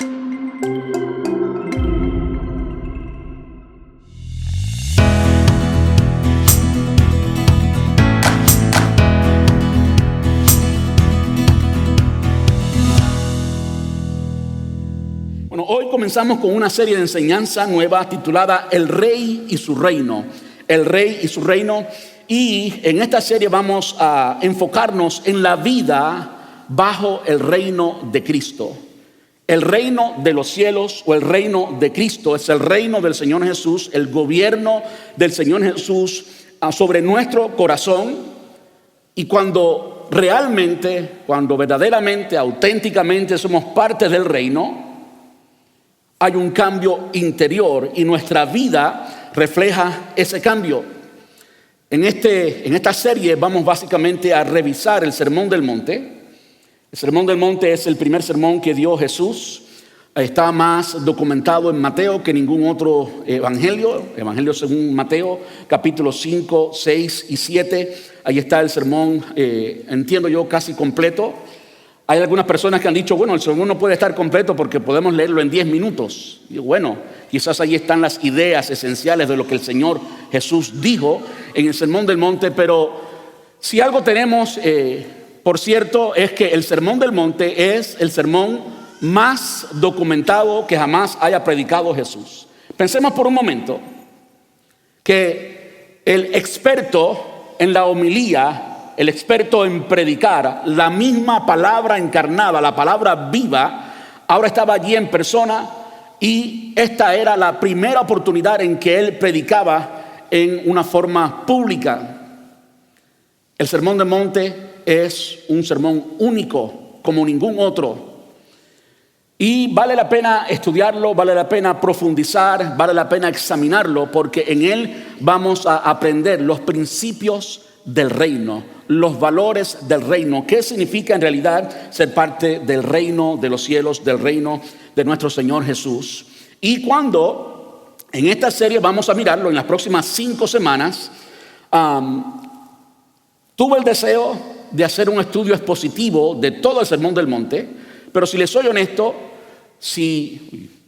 Bueno, hoy comenzamos con una serie de enseñanza nueva titulada El Rey y su Reino. El Rey y su Reino. Y en esta serie vamos a enfocarnos en la vida bajo el reino de Cristo. El reino de los cielos o el reino de Cristo es el reino del Señor Jesús, el gobierno del Señor Jesús sobre nuestro corazón. Y cuando verdaderamente, auténticamente somos parte del reino, hay un cambio interior y nuestra vida refleja ese cambio. En esta serie vamos básicamente a revisar el Sermón del Monte. El Sermón del Monte es el primer sermón que dio Jesús. Está más documentado en Mateo que ningún otro evangelio. Evangelio según Mateo, capítulos 5, 6 y 7. Ahí está el sermón, entiendo yo, casi completo. Hay algunas personas que han dicho, bueno, el sermón no puede estar completo porque podemos leerlo en 10 minutos. Y bueno, quizás ahí están las ideas esenciales de lo que el Señor Jesús dijo en el Sermón del Monte. Pero si algo tenemos, por cierto, es que el Sermón del Monte es el sermón más documentado que jamás haya predicado Jesús. Pensemos por un momento que el experto en la homilía, el experto en predicar, la misma palabra encarnada, la palabra viva, ahora estaba allí en persona y esta era la primera oportunidad en que él predicaba en una forma pública. El Sermón del Monte es un sermón único como ningún otro. Y vale la pena estudiarlo, vale la pena profundizar, vale la pena examinarlo, porque en él vamos a aprender los principios del reino, los valores del reino. ¿Qué significa en realidad ser parte del reino de los cielos, del reino de nuestro Señor Jesús? Y cuando en esta serie vamos a mirarlo en las próximas 5 semanas, tuve el deseo de hacer un estudio expositivo de todo el Sermón del Monte, pero si les soy honesto,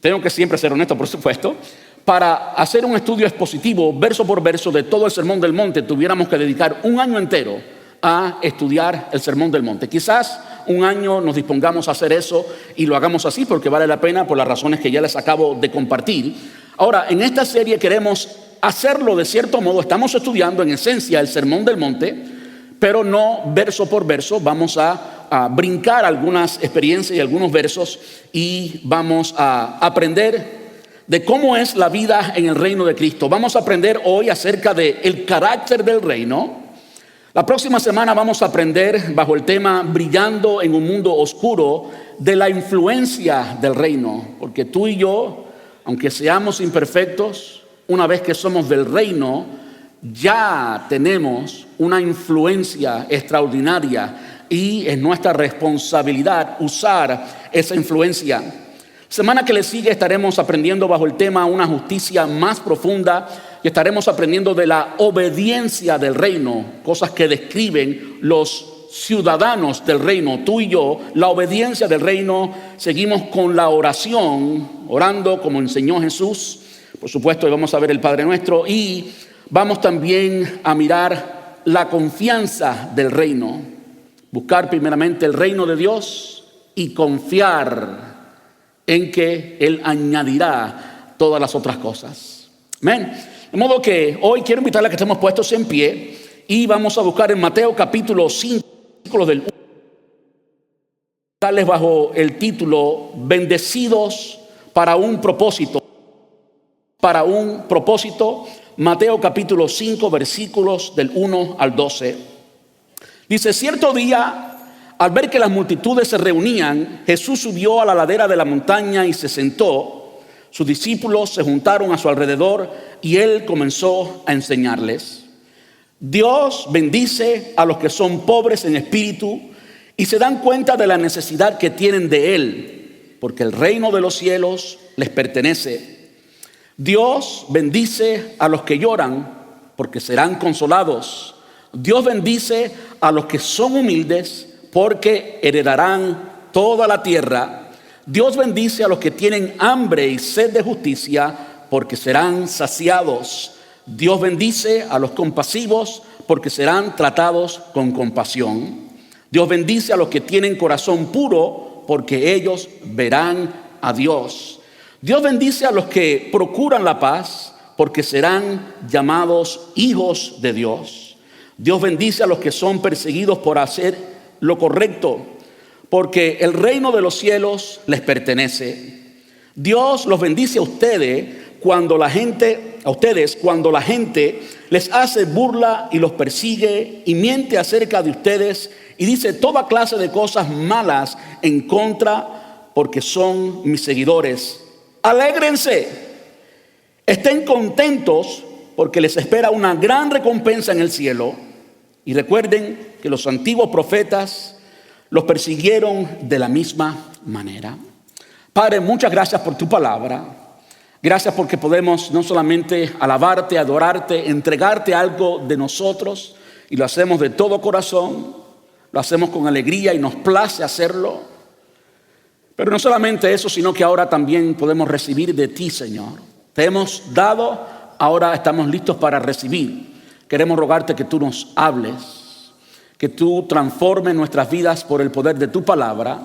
tengo que siempre ser honesto, por supuesto. Para hacer un estudio expositivo, verso por verso, de todo el Sermón del Monte, tuviéramos que dedicar un año entero a estudiar el Sermón del Monte. Quizás un año nos dispongamos a hacer eso y lo hagamos así porque vale la pena por las razones que ya les acabo de compartir. Ahora, en esta serie queremos hacerlo de cierto modo. Estamos estudiando en esencia el Sermón del Monte, pero no verso por verso. Vamos a brincar algunas experiencias y algunos versos y vamos a aprender de cómo es la vida en el reino de Cristo. Vamos a aprender hoy acerca del carácter del reino. La próxima semana vamos a aprender bajo el tema Brillando en un mundo oscuro de la influencia del reino. Porque tú y yo, aunque seamos imperfectos, una vez que somos del reino, ya tenemos una influencia extraordinaria y es nuestra responsabilidad usar esa influencia. Semana que le sigue estaremos aprendiendo bajo el tema una justicia más profunda y estaremos aprendiendo de la obediencia del reino, cosas que describen los ciudadanos del reino, tú y yo, la obediencia del reino. Seguimos con la oración, orando como enseñó Jesús. Por supuesto, hoy vamos a ver el Padre Nuestro y vamos también a mirar la confianza del reino. Buscar primeramente el reino de Dios y confiar en que Él añadirá todas las otras cosas. Amén. De modo que hoy quiero invitarle a que estemos puestos en pie y vamos a buscar en Mateo capítulo 5, versículos del 1, darles bajo el título Bendecidos para un propósito. Para un propósito. Mateo capítulo 5, versículos del 1 al 12. Dice: cierto día, al ver que las multitudes se reunían, Jesús subió a la ladera de la montaña y se sentó. Sus discípulos se juntaron a su alrededor y él comenzó a enseñarles. Dios bendice a los que son pobres en espíritu y se dan cuenta de la necesidad que tienen de él, porque el reino de los cielos les pertenece. Dios bendice a los que lloran, porque serán consolados. Dios bendice a los que son humildes, porque heredarán toda la tierra. Dios bendice a los que tienen hambre y sed de justicia, porque serán saciados. Dios bendice a los compasivos, porque serán tratados con compasión. Dios bendice a los que tienen corazón puro, porque ellos verán a Dios. Dios bendice a los que procuran la paz, porque serán llamados hijos de Dios. Dios bendice a los que son perseguidos por hacer lo correcto, porque el reino de los cielos les pertenece. Dios los bendice a ustedes cuando la gente les hace burla y los persigue y miente acerca de ustedes y dice toda clase de cosas malas en contra, porque son mis seguidores. Alégrense, estén contentos, porque les espera una gran recompensa en el cielo. Y recuerden que los antiguos profetas los persiguieron de la misma manera. Padre, muchas gracias por tu palabra. Gracias porque podemos no solamente alabarte, adorarte, entregarte algo de nosotros, y lo hacemos de todo corazón, lo hacemos con alegría y nos place hacerlo. Pero no solamente eso, sino que ahora también podemos recibir de ti, Señor. Te hemos dado, ahora estamos listos para recibir. Queremos rogarte que tú nos hables, que tú transformes nuestras vidas por el poder de tu palabra,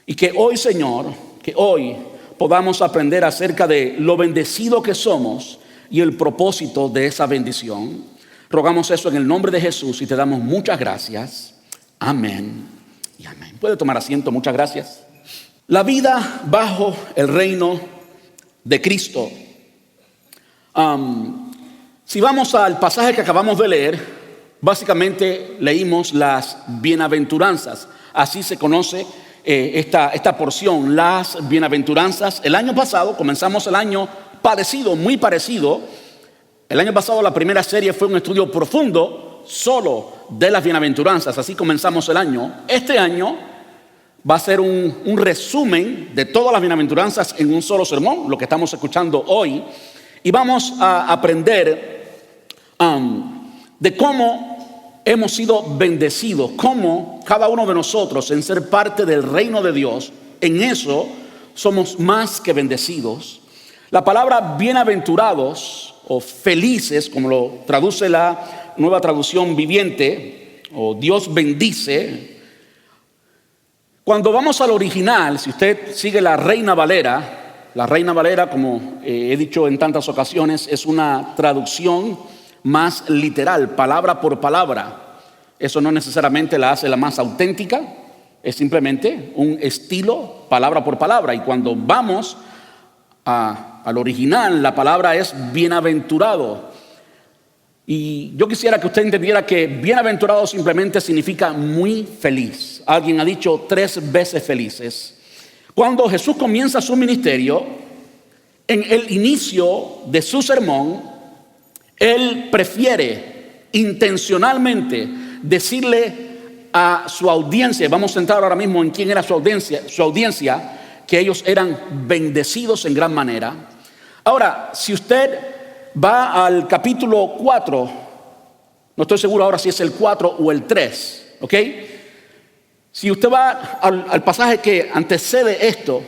y que hoy, Señor, que hoy podamos aprender acerca de lo bendecido que somos y el propósito de esa bendición. Rogamos eso en el nombre de Jesús y te damos muchas gracias. Amén y amén. Puede tomar asiento, muchas gracias. La vida bajo el reino de Cristo. Si vamos al pasaje que acabamos de leer, básicamente leímos las bienaventuranzas. Así se conoce esta porción, las bienaventuranzas. El año pasado comenzamos el año muy parecido. El año pasado la primera serie fue un estudio profundo solo de las bienaventuranzas. Así comenzamos el año. Este año va a ser un resumen de todas las bienaventuranzas en un solo sermón, lo que estamos escuchando hoy. Y vamos a aprender de cómo hemos sido bendecidos, cómo cada uno de nosotros en ser parte del reino de Dios, en eso somos más que bendecidos. La palabra bienaventurados o felices, como lo traduce la Nueva Traducción Viviente, o Dios bendice. Cuando vamos al original, si usted sigue la Reina Valera, como he dicho en tantas ocasiones, es una traducción más literal, palabra por palabra. Eso no necesariamente la hace la más auténtica, es simplemente un estilo, palabra por palabra. Y cuando vamos al original, la palabra es bienaventurado. Y yo quisiera que usted entendiera que bienaventurado simplemente significa muy feliz. Alguien ha dicho 3 veces felices. Cuando Jesús comienza su ministerio, en el inicio de su sermón, Él prefiere intencionalmente decirle a su audiencia, vamos a entrar ahora mismo en quién era su audiencia, que ellos eran bendecidos en gran manera. Ahora, si usted va al capítulo 4, no estoy seguro ahora si es el 4 o el 3, ¿ok? Si usted va al pasaje que antecede esto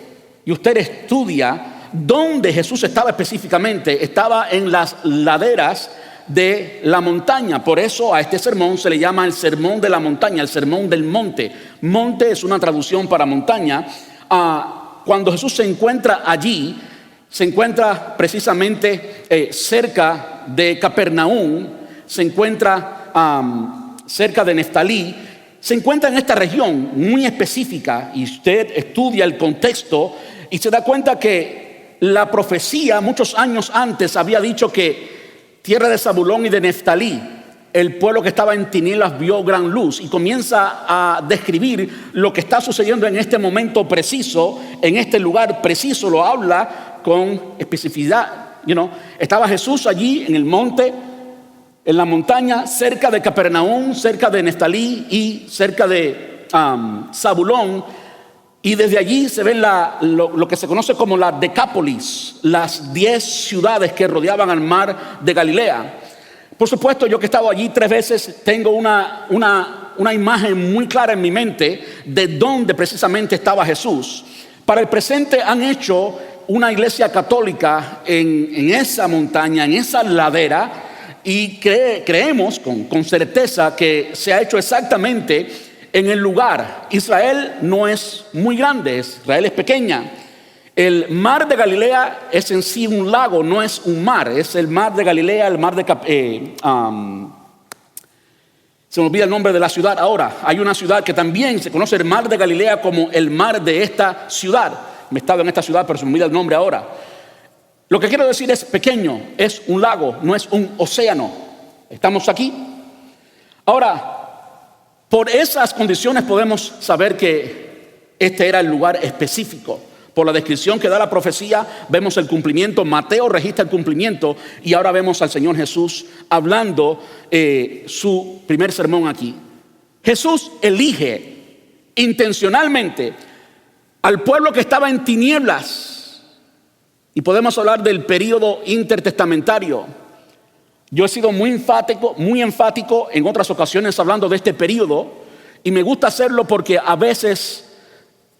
y usted estudia dónde Jesús estaba específicamente, estaba en las laderas de la montaña. Por eso a este sermón se le llama el sermón de la montaña, el sermón del monte. Monte es una traducción para montaña. Cuando Jesús se encuentra allí, se encuentra precisamente cerca de Capernaum, se encuentra cerca de Neftalí, se encuentra en esta región muy específica, y usted estudia el contexto y se da cuenta que la profecía muchos años antes había dicho que tierra de Zabulón y de Neftalí, el pueblo que estaba en tinieblas vio gran luz, y comienza a describir lo que está sucediendo en este momento preciso, en este lugar preciso. Lo habla con especificidad. Estaba Jesús allí en el monte, en la montaña, cerca de Capernaum, cerca de Neftalí y cerca de Zabulón. Y desde allí se ven lo que se conoce como la Decápolis, las 10 ciudades que rodeaban al mar de Galilea. Por supuesto, yo que he estado allí 3 veces, tengo una imagen muy clara en mi mente de dónde precisamente estaba Jesús. Para el presente han hecho una iglesia católica en esa montaña, en esa ladera, y creemos con certeza que se ha hecho exactamente en el lugar. Israel no es muy grande, Israel es pequeña. El mar de Galilea es en sí un lago, no es un mar. Es el mar de Galilea, el mar de se me olvida el nombre de la ciudad ahora. Hay una ciudad que también se conoce el mar de Galilea como el mar de esta ciudad. Me estaba en esta ciudad, pero se me olvida el nombre ahora. Lo que quiero decir es pequeño, es un lago, no es un océano. Estamos aquí. Ahora, por esas condiciones podemos saber que este era el lugar específico. Por la descripción que da la profecía, vemos el cumplimiento. Mateo registra el cumplimiento y ahora vemos al Señor Jesús hablando su primer sermón aquí. Jesús elige intencionalmente al pueblo que estaba en tinieblas. Y podemos hablar del período intertestamentario. Yo he sido muy enfático en otras ocasiones hablando de este período. Y me gusta hacerlo porque a veces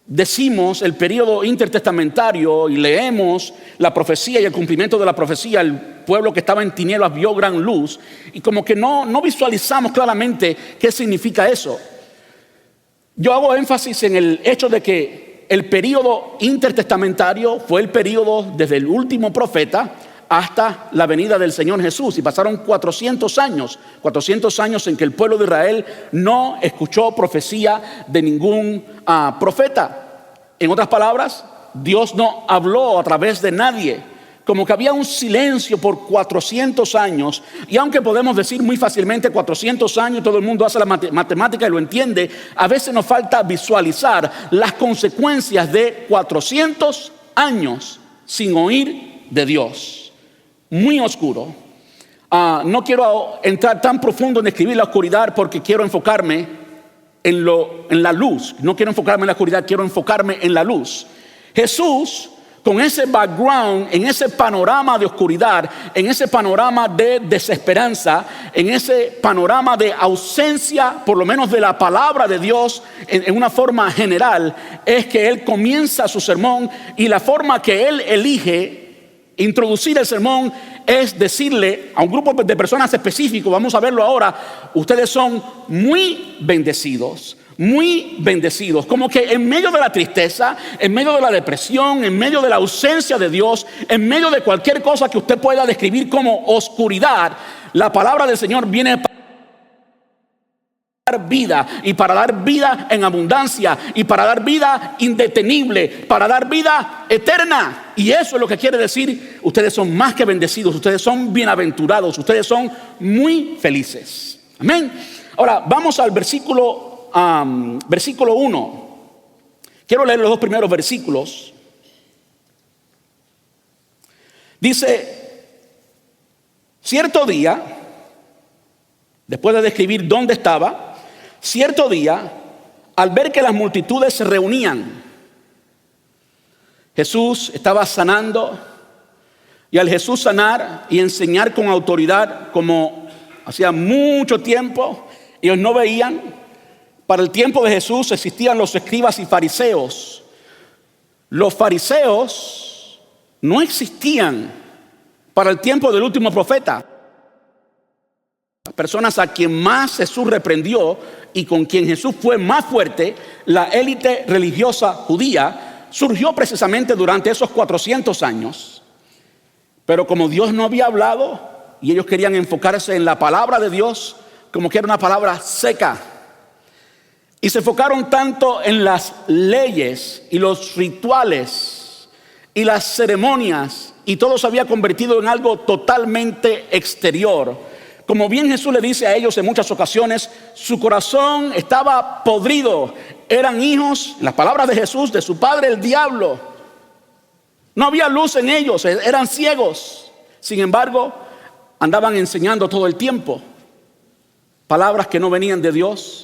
decimos el período intertestamentario y leemos la profecía y el cumplimiento de la profecía. El pueblo que estaba en tinieblas vio gran luz. Y como que no visualizamos claramente qué significa eso. Yo hago énfasis en el hecho de que el período intertestamentario fue el período desde el último profeta hasta la venida del Señor Jesús. Y pasaron 400 años en que el pueblo de Israel no escuchó profecía de ningún profeta. En otras palabras, Dios no habló a través de nadie. Como que había un silencio por 400 años. Y aunque podemos decir muy fácilmente 400 años, todo el mundo hace la matemática y lo entiende, a veces nos falta visualizar las consecuencias de 400 años sin oír de Dios. Muy oscuro. No quiero entrar tan profundo en describir la oscuridad porque quiero enfocarme en la luz. No quiero enfocarme en la oscuridad, quiero enfocarme en la luz. Jesús, con ese background, en ese panorama de oscuridad, en ese panorama de desesperanza, en ese panorama de ausencia, por lo menos de la palabra de Dios en una forma general, es que Él comienza su sermón y la forma que Él elige introducir el sermón es decirle a un grupo de personas específico, vamos a verlo ahora, ustedes son muy bendecidos. Muy bendecidos, como que en medio de la tristeza, en medio de la depresión, en medio de la ausencia de Dios, en medio de cualquier cosa que usted pueda describir como oscuridad, la palabra del Señor viene para dar vida, y para dar vida en abundancia, y para dar vida indetenible, para dar vida eterna. Y eso es lo que quiere decir: ustedes son más que bendecidos, ustedes son bienaventurados, ustedes son muy felices. Amén. Ahora vamos al versículo 1. Quiero leer los dos primeros versículos. Dice: cierto día, después de describir dónde estaba, cierto día, al ver que las multitudes se reunían, Jesús estaba sanando. Y al Jesús sanar y enseñar con autoridad, como hacía mucho tiempo ellos no veían. Para el tiempo de Jesús existían los escribas y fariseos. Los fariseos no existían para el tiempo del último profeta. Las personas a quien más Jesús reprendió y con quien Jesús fue más fuerte, la élite religiosa judía, surgió precisamente durante esos 400 años. Pero como Dios no había hablado y ellos querían enfocarse en la palabra de Dios, como que era una palabra seca. Y se enfocaron tanto en las leyes y los rituales y las ceremonias, y todo se había convertido en algo totalmente exterior. Como bien Jesús le dice a ellos en muchas ocasiones, su corazón estaba podrido. Eran hijos, en las palabras de Jesús, de su padre el diablo. No había luz en ellos, eran ciegos. Sin embargo, andaban enseñando todo el tiempo palabras que no venían de Dios,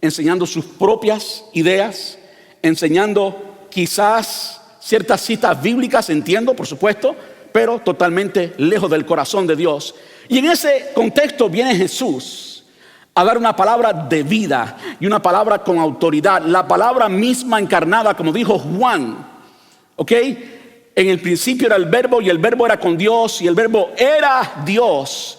enseñando sus propias ideas, enseñando quizás ciertas citas bíblicas, entiendo, por supuesto, pero totalmente lejos del corazón de Dios. Y en ese contexto viene Jesús a dar una palabra de vida y una palabra con autoridad, la palabra misma encarnada, como dijo Juan. ¿Ok? En el principio era el verbo y el verbo era con Dios y el verbo era Dios.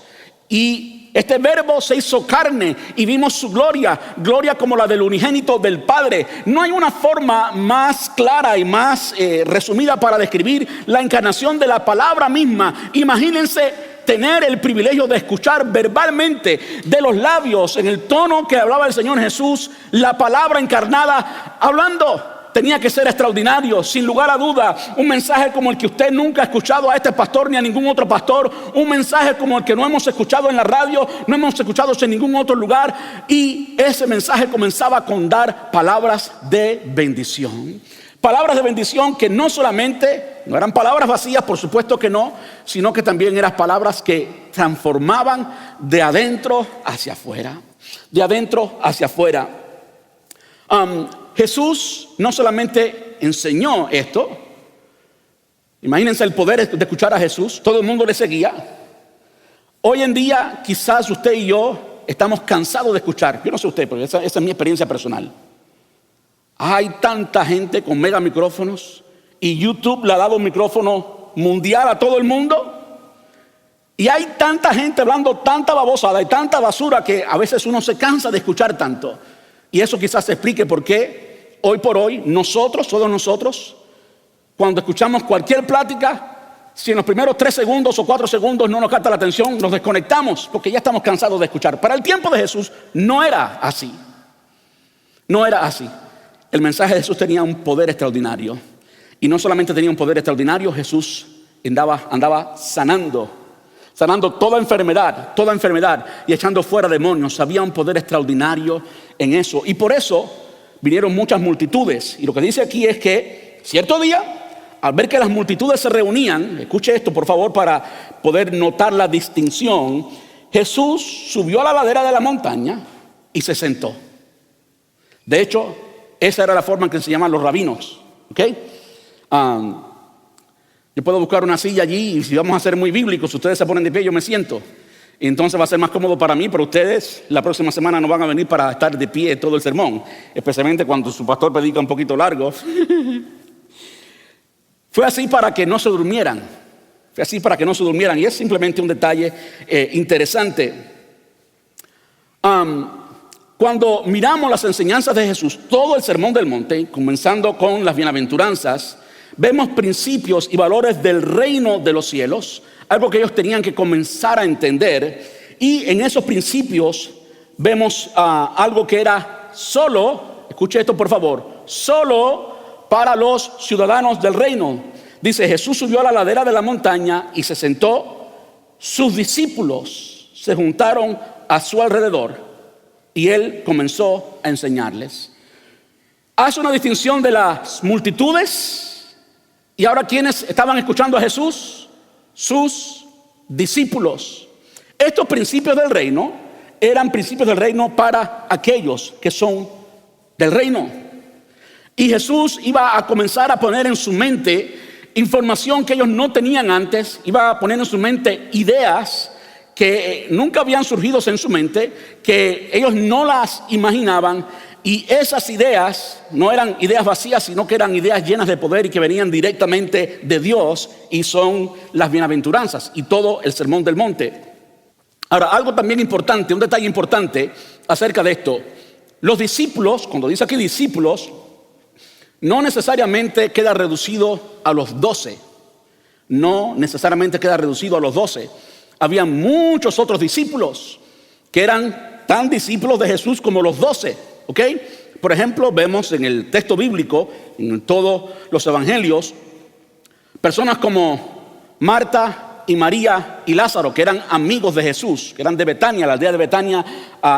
Y este verbo se hizo carne y vimos su gloria, gloria como la del unigénito del Padre. No hay una forma más clara y más resumida para describir la encarnación de la palabra misma. Imagínense tener el privilegio de escuchar verbalmente de los labios, en el tono que hablaba el Señor Jesús, la palabra encarnada hablando. Tenía que ser extraordinario, sin lugar a duda, un mensaje como el que usted nunca ha escuchado a este pastor ni a ningún otro pastor, un mensaje como el que no hemos escuchado en la radio, no hemos escuchado en ningún otro lugar, y ese mensaje comenzaba con dar palabras de bendición. Palabras de bendición que no solamente, no eran palabras vacías, por supuesto que no, sino que también eran palabras que transformaban de adentro hacia afuera, de adentro hacia afuera. Jesús no solamente enseñó esto, imagínense el poder de escuchar a Jesús, todo el mundo le seguía. Hoy en día quizás usted y yo estamos cansados de escuchar, yo no sé usted, pero esa es mi experiencia personal. Hay tanta gente con mega micrófonos y YouTube le ha dado un micrófono mundial a todo el mundo. Y hay tanta gente hablando tanta babosada y tanta basura que a veces uno se cansa de escuchar tanto. Y eso quizás se explique por qué hoy por hoy nosotros, todos nosotros, cuando escuchamos cualquier plática, si en los primeros 3 segundos o 4 segundos no nos capta la atención, nos desconectamos porque ya estamos cansados de escuchar. Para el tiempo de Jesús no era así. No era así. El mensaje de Jesús tenía un poder extraordinario. Y no solamente tenía un poder extraordinario, Jesús andaba sanando toda enfermedad y echando fuera demonios. Había un poder extraordinario en eso. Y por eso vinieron muchas multitudes. Y lo que dice aquí es que cierto día, al ver que las multitudes se reunían, escuche esto por favor para poder notar la distinción, Jesús subió a la ladera de la montaña y se sentó. De hecho, esa era la forma en que se llaman los rabinos. ¿Ok? Yo puedo buscar una silla allí y si vamos a ser muy bíblicos, si ustedes se ponen de pie, yo me siento. Y entonces va a ser más cómodo para mí, pero ustedes la próxima semana no van a venir para estar de pie todo el sermón, especialmente cuando su pastor predica un poquito largo. Fue así para que no se durmieran. Y es simplemente un detalle interesante. Cuando miramos las enseñanzas de Jesús, todo el sermón del monte, comenzando con las bienaventuranzas, vemos principios y valores del reino de los cielos, algo que ellos tenían que comenzar a entender. Y en esos principios vemos algo que era solo, escuche esto por favor, solo para los ciudadanos del reino. Dice, Jesús subió a la ladera de la montaña y se sentó. Sus discípulos se juntaron a su alrededor y él comenzó a enseñarles. Hace una distinción de las multitudes. Y ahora, ¿quiénes estaban escuchando a Jesús? Sus discípulos. Estos principios del reino eran principios del reino para aquellos que son del reino. Y Jesús iba a comenzar a poner en su mente información que ellos no tenían antes. Iba a poner en su mente ideas que nunca habían surgido en su mente, que ellos no las imaginaban. Y esas ideas no eran ideas vacías, sino que eran ideas llenas de poder y que venían directamente de Dios, y son las bienaventuranzas y todo el sermón del monte. Ahora, algo también importante, un detalle importante acerca de esto. Los discípulos, cuando dice aquí discípulos, no necesariamente queda reducido a los 12. No necesariamente queda reducido a los 12. Había muchos otros discípulos que eran tan discípulos de Jesús como los 12. ¿Ok? Por ejemplo, vemos en el texto bíblico, en todos los evangelios, personas como Marta y María y Lázaro, que eran amigos de Jesús, que eran de Betania, la aldea de Betania,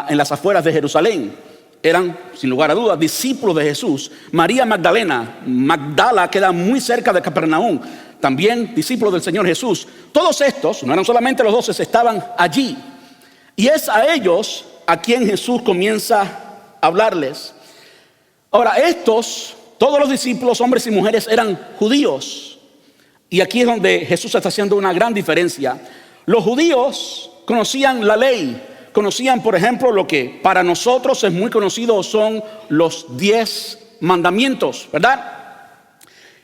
en las afueras de Jerusalén. Eran, sin lugar a dudas, discípulos de Jesús. María Magdala queda muy cerca de Capernaum, también discípulos del Señor Jesús. Todos estos, no eran solamente los 12, estaban allí. Y es a ellos a quien Jesús comienza hablarles. Ahora, todos los discípulos, hombres y mujeres, eran judíos. Y aquí es donde Jesús está haciendo una gran diferencia. Los judíos conocían la ley, conocían, por ejemplo, lo que para nosotros es muy conocido, son los 10 mandamientos, ¿verdad?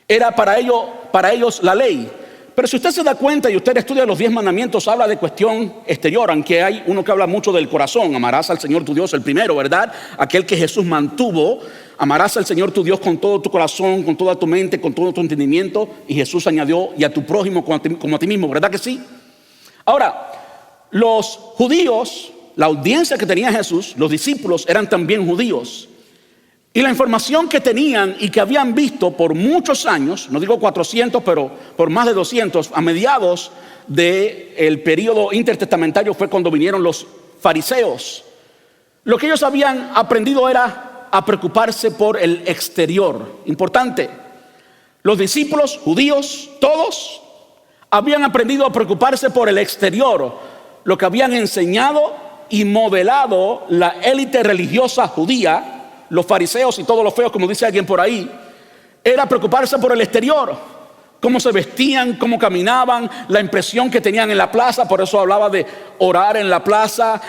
Era para ellos la ley. Pero si usted se da cuenta y usted estudia los 10 mandamientos, habla de cuestión exterior, aunque hay uno que habla mucho del corazón. Amarás al Señor tu Dios, el primero, ¿verdad? Aquel que Jesús mantuvo. Amarás al Señor tu Dios con todo tu corazón, con toda tu mente, con todo tu entendimiento. Y Jesús añadió, y a tu prójimo como a ti mismo, ¿verdad que sí? Ahora, los judíos, la audiencia que tenía Jesús, los discípulos eran también judíos. Y la información que tenían y que habían visto por muchos años, no digo 400, pero por más de 200, a mediados del periodo intertestamentario fue cuando vinieron los fariseos. Lo que ellos habían aprendido era a preocuparse por el exterior. Importante, los discípulos judíos, todos, habían aprendido a preocuparse por el exterior, lo que habían enseñado y modelado la élite religiosa judía. Los fariseos y todos los feos, como dice alguien por ahí, era preocuparse por el exterior, cómo se vestían, cómo caminaban, la impresión que tenían en la plaza. Por eso hablaba de orar en la plaza,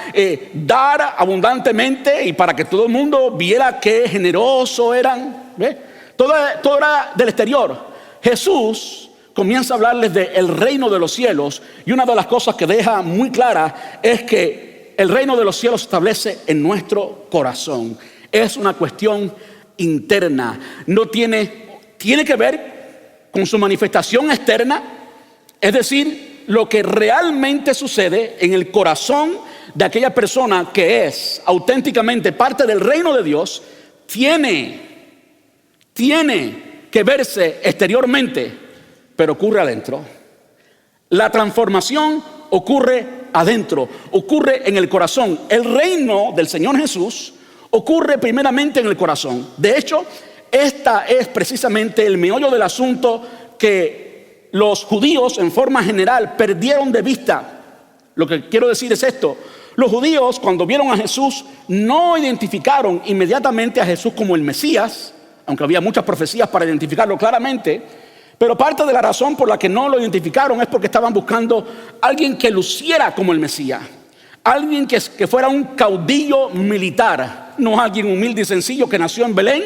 dar abundantemente y para que todo el mundo viera qué generoso eran. ¿Ve? Todo era del exterior. Jesús comienza a hablarles del reino de los cielos, y una de las cosas que deja muy clara es que el reino de los cielos se establece en nuestro corazón. Es una cuestión interna. No tiene que ver con su manifestación externa, es decir, lo que realmente sucede en el corazón de aquella persona que es auténticamente parte del reino de Dios. Tiene que verse exteriormente, pero ocurre adentro. La transformación ocurre adentro, ocurre en el corazón. El reino del Señor Jesús ocurre primeramente en el corazón. De hecho, esta es precisamente el meollo del asunto que los judíos en forma general perdieron de vista. Lo que quiero decir es esto: los judíos, cuando vieron a Jesús, no identificaron inmediatamente a Jesús como el Mesías, aunque había muchas profecías para identificarlo claramente. Pero parte de la razón por la que no lo identificaron es porque estaban buscando a alguien que luciera como el Mesías, alguien que fuera un caudillo militar. No alguien humilde y sencillo que nació en Belén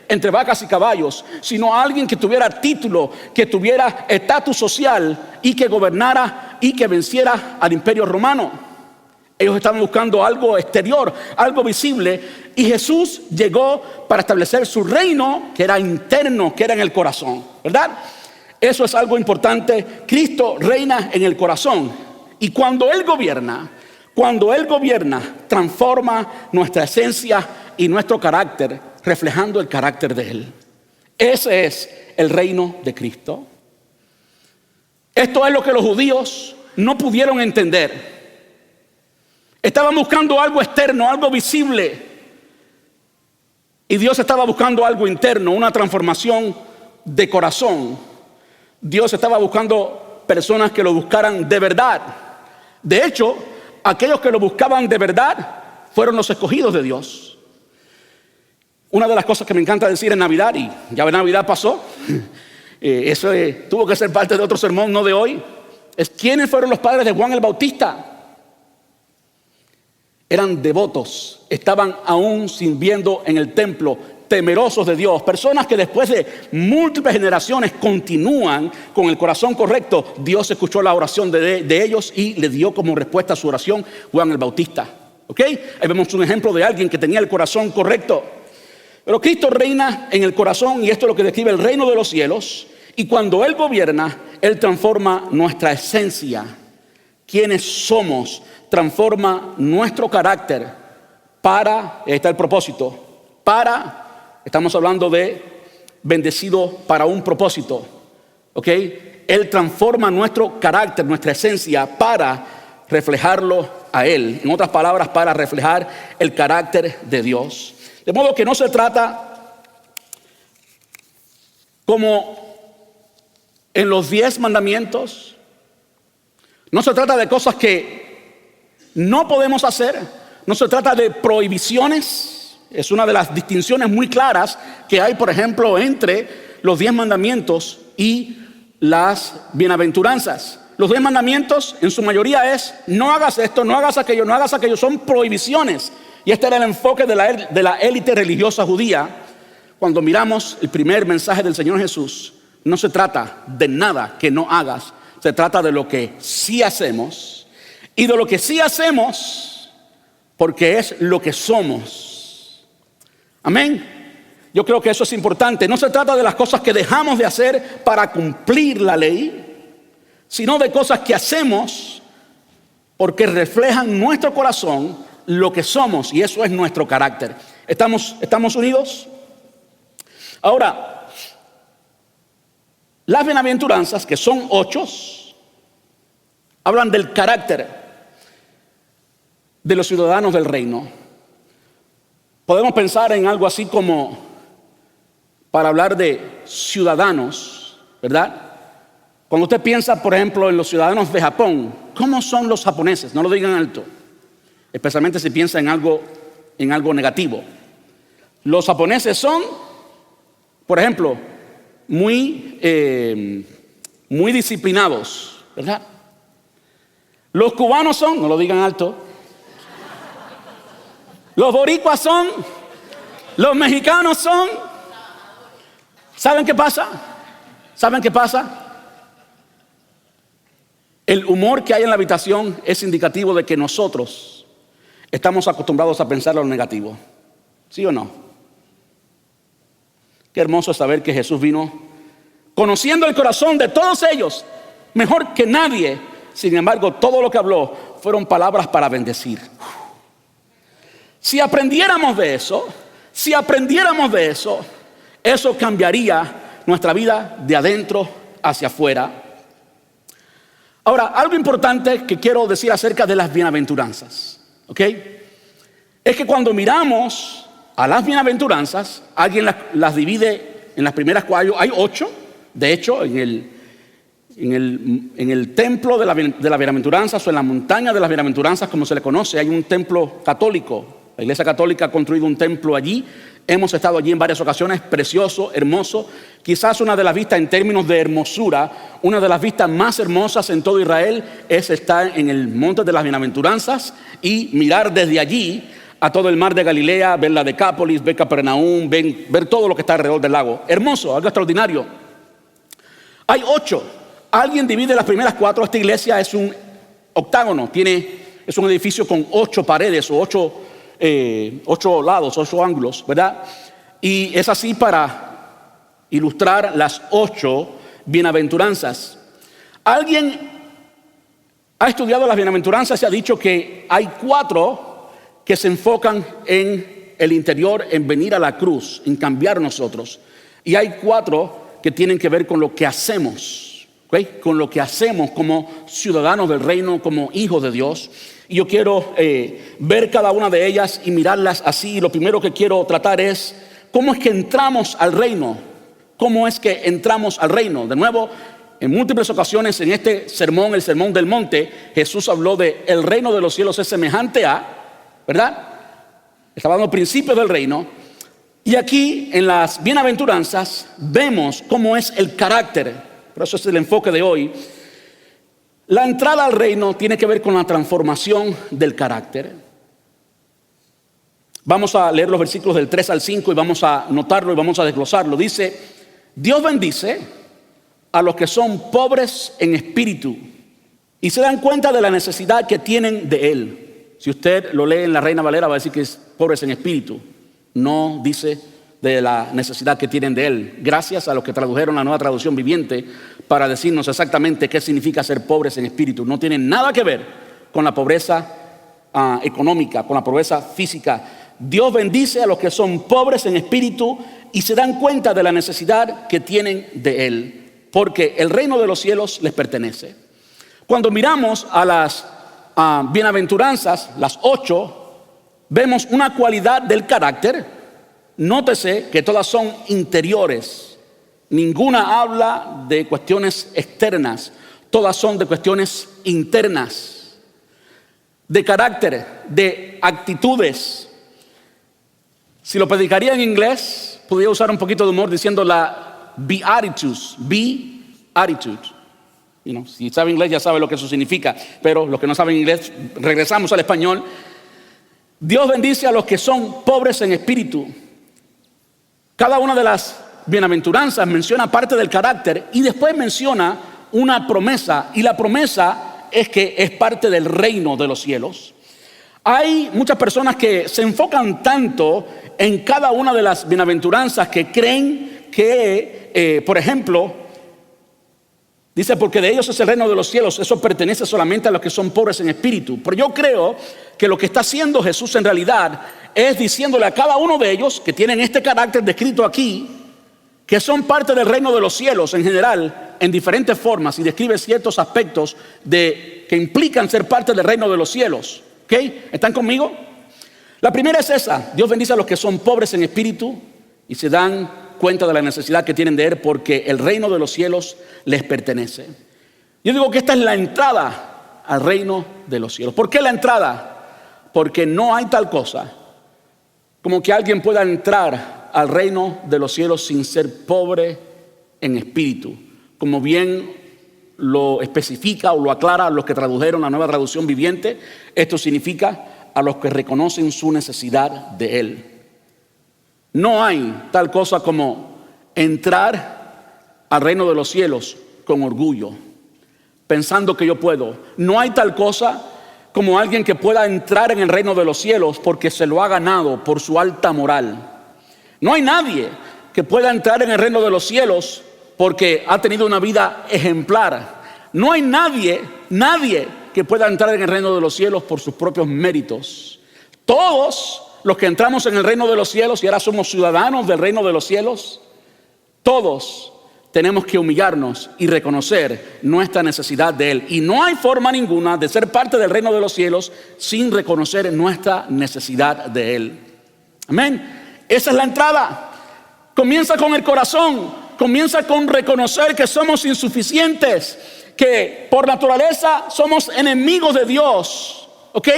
entre vacas y caballos, sino alguien que tuviera título, que tuviera estatus social y que gobernara y que venciera al imperio romano. Ellos estaban buscando algo exterior, algo visible, y Jesús llegó para establecer su reino, que era interno, que era en el corazón, ¿verdad? Eso es algo importante. Cristo reina en el corazón, y cuando Él gobierna, transforma nuestra esencia y nuestro carácter, reflejando el carácter de Él. Ese es el reino de Cristo. Esto es lo que los judíos no pudieron entender. Estaban buscando algo externo, algo visible, y Dios estaba buscando algo interno, una transformación de corazón. Dios estaba buscando personas que lo buscaran de verdad. De hecho, aquellos que lo buscaban de verdad fueron los escogidos de Dios. Una de las cosas que me encanta decir en Navidad, y ya Navidad pasó, eso tuvo que ser parte de otro sermón, no de hoy, es quiénes fueron los padres de Juan el Bautista. Eran devotos, estaban aún sirviendo en el templo, temerosos de Dios, personas que después de múltiples generaciones continúan con el corazón correcto. Dios escuchó la oración de ellos y le dio como respuesta a su oración Juan el Bautista. ¿Ok? Ahí vemos un ejemplo de alguien que tenía el corazón correcto. Pero Cristo reina en el corazón, y esto es lo que describe el reino de los cielos. Y cuando Él gobierna, Él transforma nuestra esencia, quienes somos, transforma nuestro carácter para, ahí está el propósito, estamos hablando de bendecido para un propósito, ¿ok? Él transforma nuestro carácter, nuestra esencia, para reflejarlo a Él. En otras palabras, para reflejar el carácter de Dios. De modo que no se trata, como en los 10 mandamientos, no se trata de cosas que no podemos hacer, no se trata de prohibiciones. Es una de las distinciones muy claras que hay, por ejemplo, entre los 10 mandamientos y las bienaventuranzas. Los 10 mandamientos en su mayoría es: no hagas esto, no hagas aquello, no hagas aquello. Son prohibiciones. Y este era el enfoque de la élite religiosa judía. Cuando miramos el primer mensaje del Señor Jesús, No se trata de nada que no hagas. Se trata de lo que sí hacemos. Y de lo que sí hacemos porque es lo que somos. Amén. Yo creo que eso es importante. No se trata de las cosas que dejamos de hacer para cumplir la ley, sino de cosas que hacemos porque reflejan nuestro corazón lo que somos, y eso es nuestro carácter. ¿Estamos unidos? Ahora, las bienaventuranzas, que son 8, hablan del carácter de los ciudadanos del reino. Podemos pensar en algo así como, para hablar de ciudadanos, ¿verdad? Cuando usted piensa, por ejemplo, en los ciudadanos de Japón, ¿cómo son los japoneses? No lo digan alto, especialmente si piensa en algo negativo. Los japoneses son, por ejemplo, muy disciplinados, ¿verdad? Los cubanos son, no lo digan alto. Los boricuas son, los mexicanos son. ¿Saben qué pasa? ¿Saben qué pasa? El humor que hay en la habitación es indicativo de que nosotros estamos acostumbrados a pensar lo negativo. ¿Sí o no? Qué hermoso es saber que Jesús vino conociendo el corazón de todos ellos, mejor que nadie. Sin embargo, todo lo que habló fueron palabras para bendecir. Si aprendiéramos de eso, eso cambiaría nuestra vida de adentro hacia afuera. Ahora, algo importante que quiero decir acerca de las bienaventuranzas, ¿ok? Es que cuando miramos a las bienaventuranzas, alguien las divide en las primeras 4. Hay 8, de hecho, en el templo de las bienaventuranzas, o en la montaña de las bienaventuranzas, como se le conoce, hay un templo católico. La Iglesia Católica ha construido un templo allí. Hemos estado allí en varias ocasiones, precioso, hermoso. Quizás una de las vistas en términos de hermosura, una de las vistas más hermosas en todo Israel es estar en el monte de las bienaventuranzas y mirar desde allí a todo el mar de Galilea, ver la Decápolis, ver Capernaum, ver todo lo que está alrededor del lago. Hermoso, algo extraordinario. Hay 8. Alguien divide las primeras 4. Esta iglesia es un octágono, es un edificio con 8 paredes o 8 lados, 8 ángulos, ¿verdad? Y es así para ilustrar las 8 bienaventuranzas. Alguien ha estudiado las bienaventuranzas y ha dicho que hay 4 que se enfocan en el interior, en venir a la cruz, en cambiar nosotros. Y hay 4 que tienen que ver con lo que hacemos, ¿okay? Con lo que hacemos como ciudadanos del reino, como hijos de Dios. Y yo quiero ver cada una de ellas y mirarlas así. Y lo primero que quiero tratar es cómo es que entramos al reino. ¿Cómo es que entramos al reino? De nuevo, en múltiples ocasiones en este sermón, el sermón del monte, Jesús habló de el reino de los cielos es semejante a, ¿verdad? Estaba dando principios del reino. Y aquí en las bienaventuranzas vemos cómo es el carácter. Por eso es el enfoque de hoy. La entrada al reino tiene que ver con la transformación del carácter. Vamos a leer los versículos del 3 al 5 y vamos a notarlo y vamos a desglosarlo. Dice: Dios bendice a los que son pobres en espíritu y se dan cuenta de la necesidad que tienen de Él. Si usted lo lee en la Reina Valera va a decir que es pobres en espíritu. No dice de la necesidad que tienen de Él. Gracias a los que tradujeron la Nueva Traducción Viviente para decirnos exactamente qué significa ser pobres en espíritu. No tiene nada que ver con la pobreza económica, con la pobreza física. Dios bendice a los que son pobres en espíritu y se dan cuenta de la necesidad que tienen de Él, porque el reino de los cielos les pertenece. Cuando miramos a las bienaventuranzas, las 8, vemos una cualidad del carácter. Nótese que todas son interiores. Ninguna habla de cuestiones externas. Todas son de cuestiones internas, de carácter, de actitudes. Si lo predicaría en inglés, podría usar un poquito de humor diciendo la beatitudes. Beatitude. Si sabe inglés ya sabe lo que eso significa, pero los que no saben inglés, regresamos al español. Dios bendice a los que son pobres en espíritu. Cada una de las bienaventuranzas menciona parte del carácter y después menciona una promesa, y la promesa es que es parte del reino de los cielos. Hay muchas personas que se enfocan tanto en cada una de las bienaventuranzas que creen que, por ejemplo, dice, porque de ellos es el reino de los cielos. Eso pertenece solamente a los que son pobres en espíritu. Pero yo creo que lo que está haciendo Jesús en realidad es diciéndole a cada uno de ellos que tienen este carácter descrito aquí, que son parte del reino de los cielos en general, en diferentes formas, y describe ciertos aspectos que implican ser parte del reino de los cielos. ¿Ok? ¿Están conmigo? La primera es esa: Dios bendice a los que son pobres en espíritu y se dan cuenta de la necesidad que tienen de Él, porque el reino de los cielos les pertenece. Yo digo que esta es la entrada al reino de los cielos. ¿Por qué la entrada? Porque no hay tal cosa como que alguien pueda entrar al reino de los cielos sin ser pobre en espíritu, como bien lo especifica o lo aclara los que tradujeron la Nueva Traducción Viviente. Esto significa a los que reconocen su necesidad de Él. No hay tal cosa como entrar al reino de los cielos con orgullo, pensando que yo puedo. No hay tal cosa como alguien que pueda entrar en el reino de los cielos porque se lo ha ganado por su alta moral. No hay nadie que pueda entrar en el reino de los cielos porque ha tenido una vida ejemplar. No hay nadie que pueda entrar en el reino de los cielos por sus propios méritos. Todos los que entramos en el reino de los cielos y ahora somos ciudadanos del reino de los cielos, todos tenemos que humillarnos y reconocer nuestra necesidad de Él. Y no hay forma ninguna de ser parte del reino de los cielos sin reconocer nuestra necesidad de Él. Amén. Esa es la entrada. Comienza con el corazón. Comienza con reconocer que somos insuficientes, que por naturaleza somos enemigos de Dios. ¿Ok?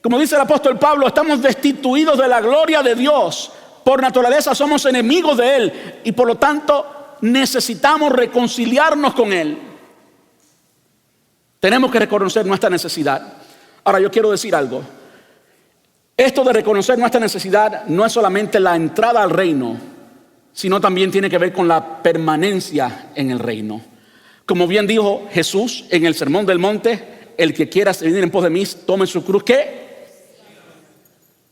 Como dice el apóstol Pablo, estamos destituidos de la gloria de Dios. Por naturaleza somos enemigos de Él y por lo tanto necesitamos reconciliarnos con Él. Tenemos que reconocer nuestra necesidad. Ahora yo quiero decir algo. Esto de reconocer nuestra necesidad no es solamente la entrada al reino, sino también tiene que ver con la permanencia en el reino. Como bien dijo Jesús en el Sermón del Monte, el que quiera venir en pos de mí, tome su cruz, ¿qué?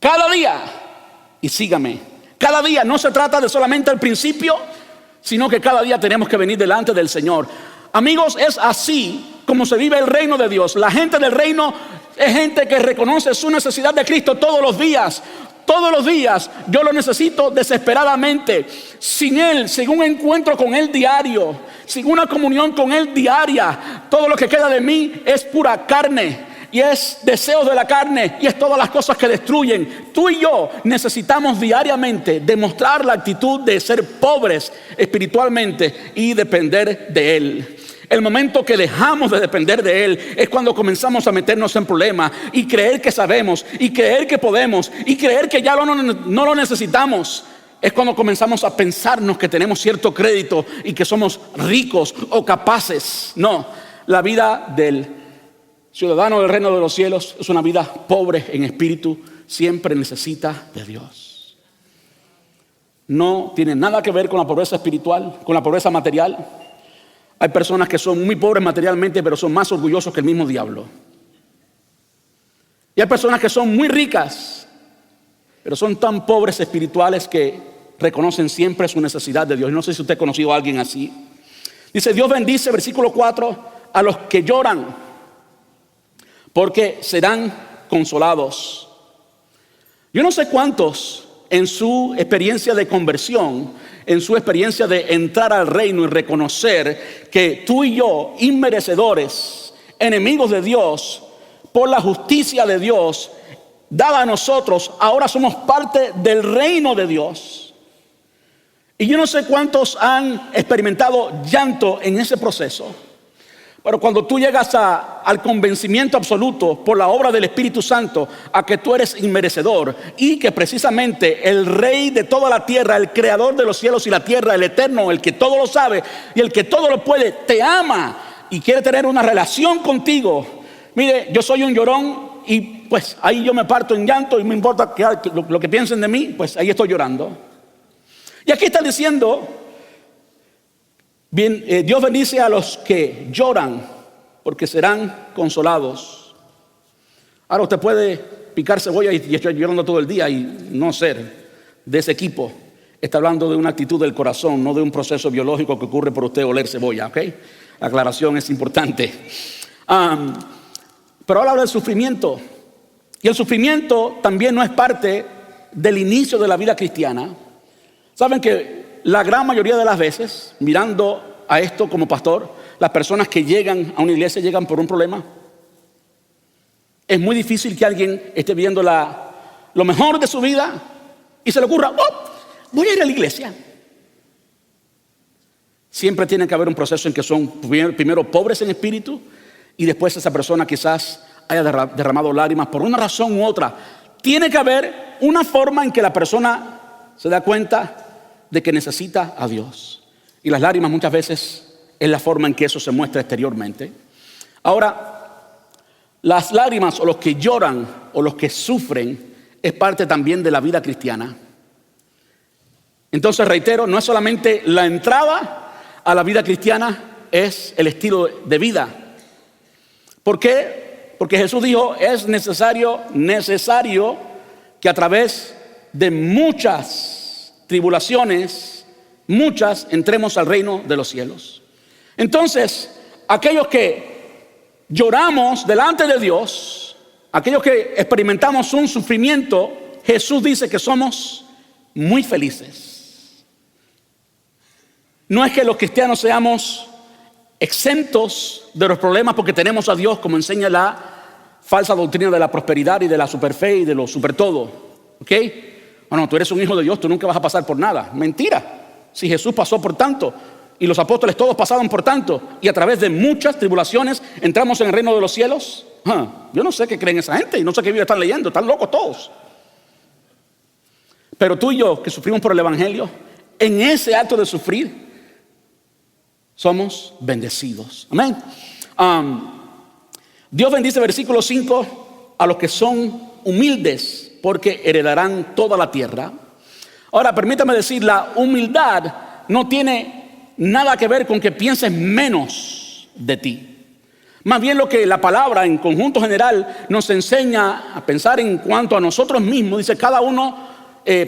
Cada día y sígame. Cada día no se trata de solamente el principio, sino que cada día tenemos que venir delante del Señor. Amigos, es así como se vive el reino de Dios. La gente del reino es gente que reconoce su necesidad de Cristo todos los días. Todos los días yo lo necesito desesperadamente. Sin Él, sin un encuentro con Él diario, sin una comunión con Él diaria, todo lo que queda de mí es pura carne. Y es deseos de la carne y es todas las cosas que destruyen. Tú y yo necesitamos diariamente demostrar la actitud de ser pobres espiritualmente y depender de Él. El momento que dejamos de depender de Él es cuando comenzamos a meternos en problemas y creer que sabemos y creer que podemos y creer que ya no lo necesitamos. Es cuando comenzamos a pensarnos que tenemos cierto crédito y que somos ricos o capaces. No, la vida del ciudadano del reino de los cielos es una vida pobre en espíritu, siempre necesita de Dios. No tiene nada que ver con la pobreza espiritual, con la pobreza material. Hay personas que son muy pobres materialmente, pero son más orgullosos que el mismo diablo. Y hay personas que son muy ricas, pero son tan pobres espirituales que reconocen siempre su necesidad de Dios. No sé si usted ha conocido a alguien así. Dice, Dios bendice, versículo 4, a los que lloran, porque serán consolados. Yo no sé cuántos en su experiencia de conversión, en su experiencia de entrar al reino y reconocer que tú y yo, inmerecedores, enemigos de Dios, por la justicia de Dios dada a nosotros, ahora somos parte del reino de Dios. Y yo no sé cuántos han experimentado llanto en ese proceso. Pero cuando tú llegas al convencimiento absoluto por la obra del Espíritu Santo a que tú eres inmerecedor y que precisamente el Rey de toda la tierra, el Creador de los cielos y la tierra, el Eterno, el que todo lo sabe y el que todo lo puede, te ama y quiere tener una relación contigo. Mire, yo soy un llorón y pues ahí yo me parto en llanto y me importa lo que piensen de mí, pues ahí estoy llorando. Y aquí está diciendo, bien, Dios bendice a los que lloran, porque serán consolados. Ahora usted puede picar cebolla y estar llorando todo el día y no ser de ese equipo. Está hablando de una actitud del corazón, no de un proceso biológico que ocurre por usted oler cebolla, ¿ok? La aclaración es importante. Pero ahora habla del sufrimiento. Y el sufrimiento también no es parte del inicio de la vida cristiana. Saben que la gran mayoría de las veces, mirando a esto como pastor, las personas que llegan a una iglesia llegan por un problema. Es muy difícil que alguien esté viviendo lo mejor de su vida y se le ocurra, voy a ir a la iglesia. Siempre tiene que haber un proceso en que son primero pobres en espíritu y después esa persona quizás haya derramado lágrimas por una razón u otra. Tiene que haber una forma en que la persona se da cuenta de que necesita a Dios. Y las lágrimas muchas veces es la forma en que eso se muestra exteriormente. Ahora, las lágrimas o los que lloran o los que sufren es parte también de la vida cristiana. Entonces reitero, no es solamente la entrada a la vida cristiana, es el estilo de vida. ¿Por qué? Porque Jesús dijo, es necesario que a través de muchas tribulaciones, entremos al reino de los cielos. Entonces, aquellos que lloramos delante de Dios, aquellos que experimentamos un sufrimiento, Jesús dice que somos muy felices. No es que los cristianos seamos exentos de los problemas porque tenemos a Dios, como enseña la falsa doctrina de la prosperidad y de la superfe y de lo super todo. ¿Ok? Bueno, tú eres un hijo de Dios, tú nunca vas a pasar por nada. Mentira. Si Jesús pasó por tanto y los apóstoles todos pasaron por tanto y a través de muchas tribulaciones entramos en el reino de los cielos. Yo no sé qué creen esa gente y no sé qué Biblia están leyendo, están locos todos. Pero tú y yo que sufrimos por el evangelio, en ese acto de sufrir somos bendecidos. Amén. Dios bendice, versículo 5, a los que son humildes, porque heredarán toda la tierra. Ahora, permítame decir, la humildad no tiene nada que ver con que pienses menos de ti. Más bien lo que la palabra en conjunto general nos enseña a pensar en cuanto a nosotros mismos. Dice, cada uno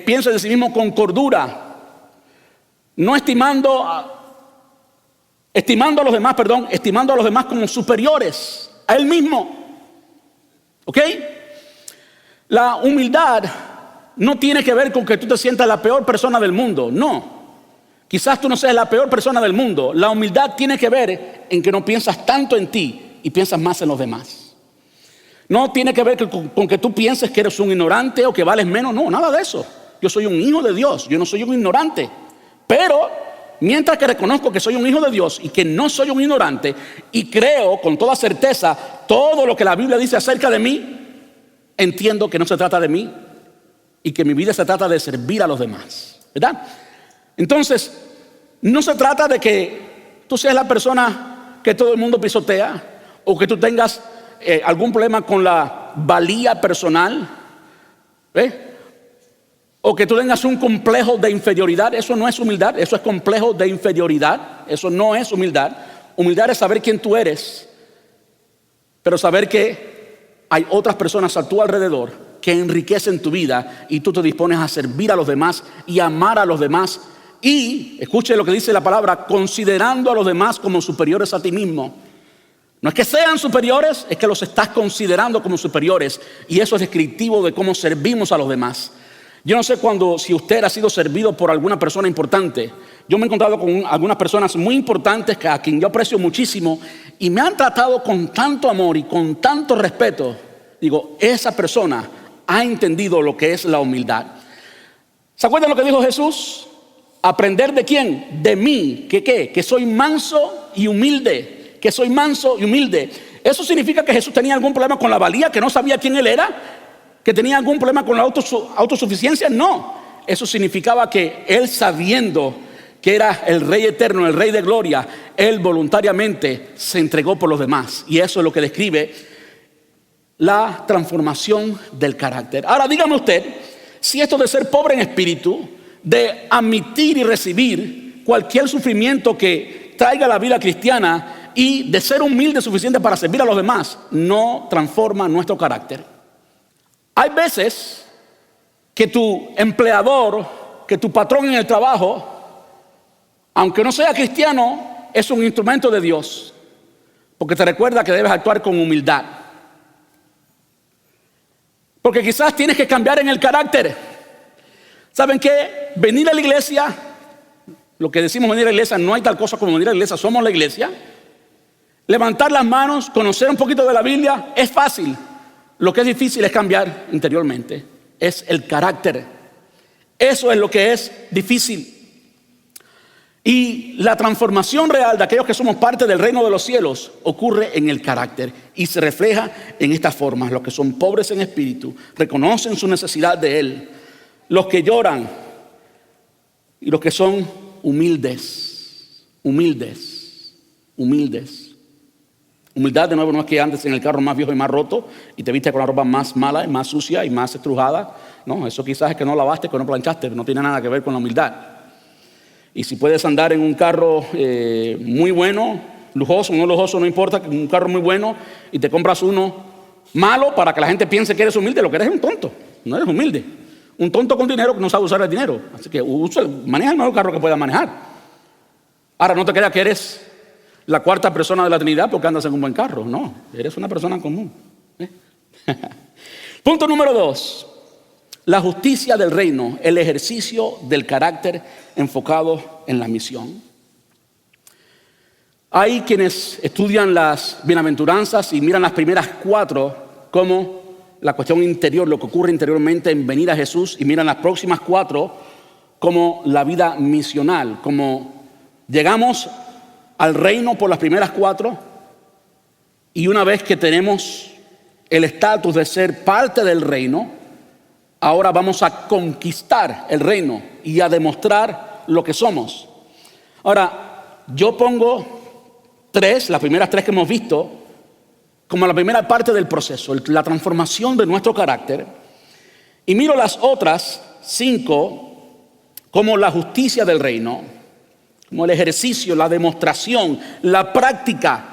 piensa de sí mismo con cordura, no estimando a los demás como superiores a él mismo. ¿Ok? La humildad no tiene que ver con que tú te sientas la peor persona del mundo. No. Quizás tú no seas la peor persona del mundo. La humildad tiene que ver en que no piensas tanto en ti y piensas más en los demás. No tiene que ver con que tú pienses que eres un ignorante o que vales menos. No, nada de eso. Yo soy un hijo de Dios. Yo no soy un ignorante. Pero mientras que reconozco que soy un hijo de Dios y que no soy un ignorante y creo con toda certeza todo lo que la Biblia dice acerca de mí, entiendo que no se trata de mí y que mi vida se trata de servir a los demás, ¿verdad? Entonces, no se trata de que tú seas la persona que todo el mundo pisotea o que tú tengas algún problema con la valía personal, o que tú tengas un complejo de inferioridad. Eso no es humildad, eso es complejo de inferioridad. Eso no es humildad. Humildad es saber quién tú eres, pero saber que hay otras personas a tu alrededor que enriquecen tu vida y tú te dispones a servir a los demás y amar a los demás. Y escuche lo que dice la palabra, considerando a los demás como superiores a ti mismo. No es que sean superiores, es que los estás considerando como superiores, y eso es descriptivo de cómo servimos a los demás. Yo no sé si usted ha sido servido por alguna persona importante. Yo me he encontrado con algunas personas muy importantes a quien yo aprecio muchísimo y me han tratado con tanto amor y con tanto respeto. Digo, esa persona ha entendido lo que es la humildad. ¿Se acuerdan lo que dijo Jesús? ¿Aprender de quién? De mí. Que soy manso y humilde. Que soy manso y humilde. ¿Eso significa que Jesús tenía algún problema con la valía, que no sabía quién él era? ¿Que tenía algún problema con la autosuficiencia? No. Eso significaba que él, sabiendo que era el Rey eterno, el Rey de gloria, él voluntariamente se entregó por los demás. Y eso es lo que describe la transformación del carácter. Ahora dígame usted, si esto de ser pobre en espíritu de admitir y recibir cualquier sufrimiento que traiga la vida cristiana y de ser humilde suficiente para servir a los demás, no transforma nuestro carácter. Hay veces que tu empleador, que tu patrón en el trabajo, aunque no sea cristiano, es un instrumento de Dios, porque te recuerda que debes actuar con humildad. Porque quizás tienes que cambiar en el carácter. ¿Saben qué? Venir a la iglesia, lo que decimos venir a la iglesia, no hay tal cosa como venir a la iglesia, somos la iglesia. Levantar las manos, conocer un poquito de la Biblia, es fácil. Lo que es difícil es cambiar interiormente, es el carácter. Eso es lo que es difícil. Y la transformación real de aquellos que somos parte del reino de los cielos ocurre en el carácter y se refleja en estas formas. Los que son pobres en espíritu reconocen su necesidad de Él. Los que lloran y los que son humildes. Humildad, de nuevo, no es que andes en el carro más viejo y más roto y te viste con la ropa más mala y más sucia y más estrujada. No, eso quizás es que no lavaste, que no planchaste, no tiene nada que ver con la humildad. Y si puedes andar en un carro muy bueno, lujoso o no lujoso, no importa, un carro muy bueno, y te compras uno malo para que la gente piense que eres humilde, lo que eres es un tonto, no eres humilde. Un tonto con dinero que no sabe usar el dinero. Así que maneja el mejor carro que puedas manejar. Ahora, no te creas que eres la cuarta persona de la Trinidad porque andas en un buen carro. No, eres una persona común. Punto número 2. La justicia del reino, el ejercicio del carácter enfocado en la misión. Hay quienes estudian las bienaventuranzas y miran las primeras 4 como la cuestión interior, lo que ocurre interiormente en venir a Jesús, y miran las próximas 4 como la vida misional, como llegamos al reino por las primeras 4 y una vez que tenemos el estatus de ser parte del reino, ahora vamos a conquistar el reino y a demostrar lo que somos. Ahora, yo pongo 3, las primeras 3 que hemos visto, como la primera parte del proceso, la transformación de nuestro carácter, y miro las otras 5 como la justicia del reino, como el ejercicio, la demostración, la práctica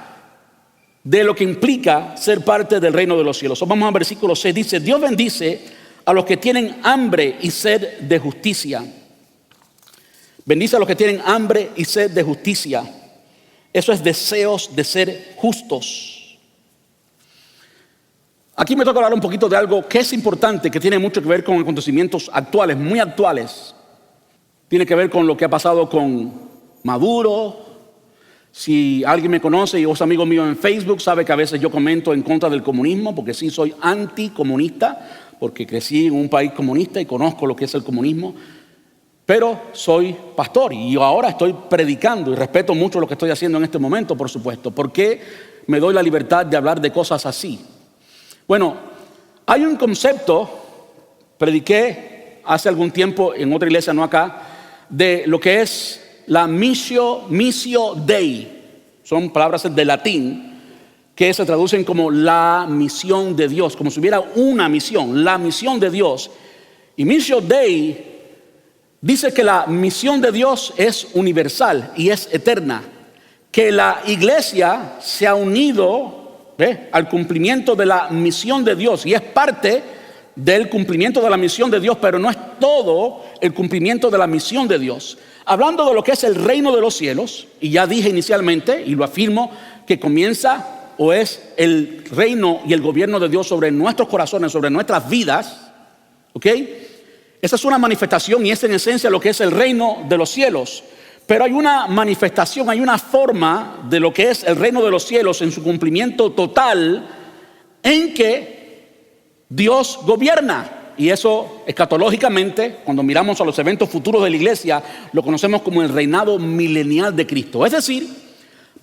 de lo que implica ser parte del reino de los cielos. Vamos al versículo 6, dice: Dios bendice a los que tienen hambre y sed de justicia. Bendice a los que tienen hambre y sed de justicia. Eso es deseos de ser justos. Aquí me toca hablar un poquito de algo que es importante, que tiene mucho que ver con acontecimientos actuales, muy actuales. Tiene que ver con lo que ha pasado con Maduro. Si alguien me conoce y es amigo mío en Facebook, sabe que a veces yo comento en contra del comunismo, porque sí soy anticomunista, porque crecí en un país comunista y conozco lo que es el comunismo. Pero soy pastor y yo ahora estoy predicando y respeto mucho lo que estoy haciendo en este momento, por supuesto. ¿Por qué me doy la libertad de hablar de cosas así? Bueno, hay un concepto, prediqué hace algún tiempo en otra iglesia, no acá, de lo que es la missio Dei. Son palabras de latín que se traducen como la misión de Dios, como si hubiera una misión, la misión de Dios. Y missio Dei dice que la misión de Dios es universal y es eterna, que la iglesia se ha unido al cumplimiento de la misión de Dios y es parte del cumplimiento de la misión de Dios, pero no es todo el cumplimiento de la misión de Dios. Hablando de lo que es el reino de los cielos, y ya dije inicialmente y lo afirmo, que comienza o es el reino y el gobierno de Dios sobre nuestros corazones, sobre nuestras vidas, ¿ok? Esa es una manifestación y es en esencia lo que es el reino de los cielos. Pero hay una manifestación, hay una forma de lo que es el reino de los cielos en su cumplimiento total, en que Dios gobierna. Y eso escatológicamente, cuando miramos a los eventos futuros de la iglesia, lo conocemos como el reinado milenial de Cristo. Es decir,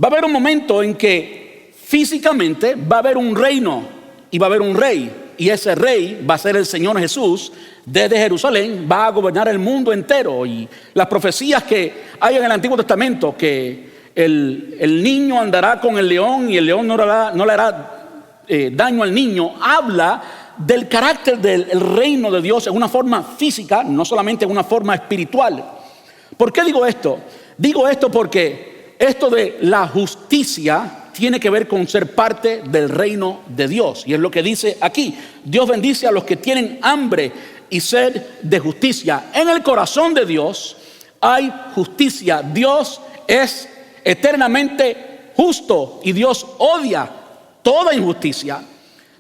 va a haber un momento en que físicamente va a haber un reino y va a haber un rey. Y ese rey va a ser el Señor Jesús. Desde Jerusalén va a gobernar el mundo entero. Y las profecías que hay en el Antiguo Testamento, que el niño andará con el león y el león no le hará daño al niño, habla del carácter del reino de Dios en una forma física, no solamente en una forma espiritual. ¿Por qué digo esto? Digo esto porque esto de la justicia tiene que ver con ser parte del reino de Dios. Y es lo que dice aquí. Dios bendice a los que tienen hambre y sed de justicia. En el corazón de Dios hay justicia. Dios es eternamente justo y Dios odia toda injusticia.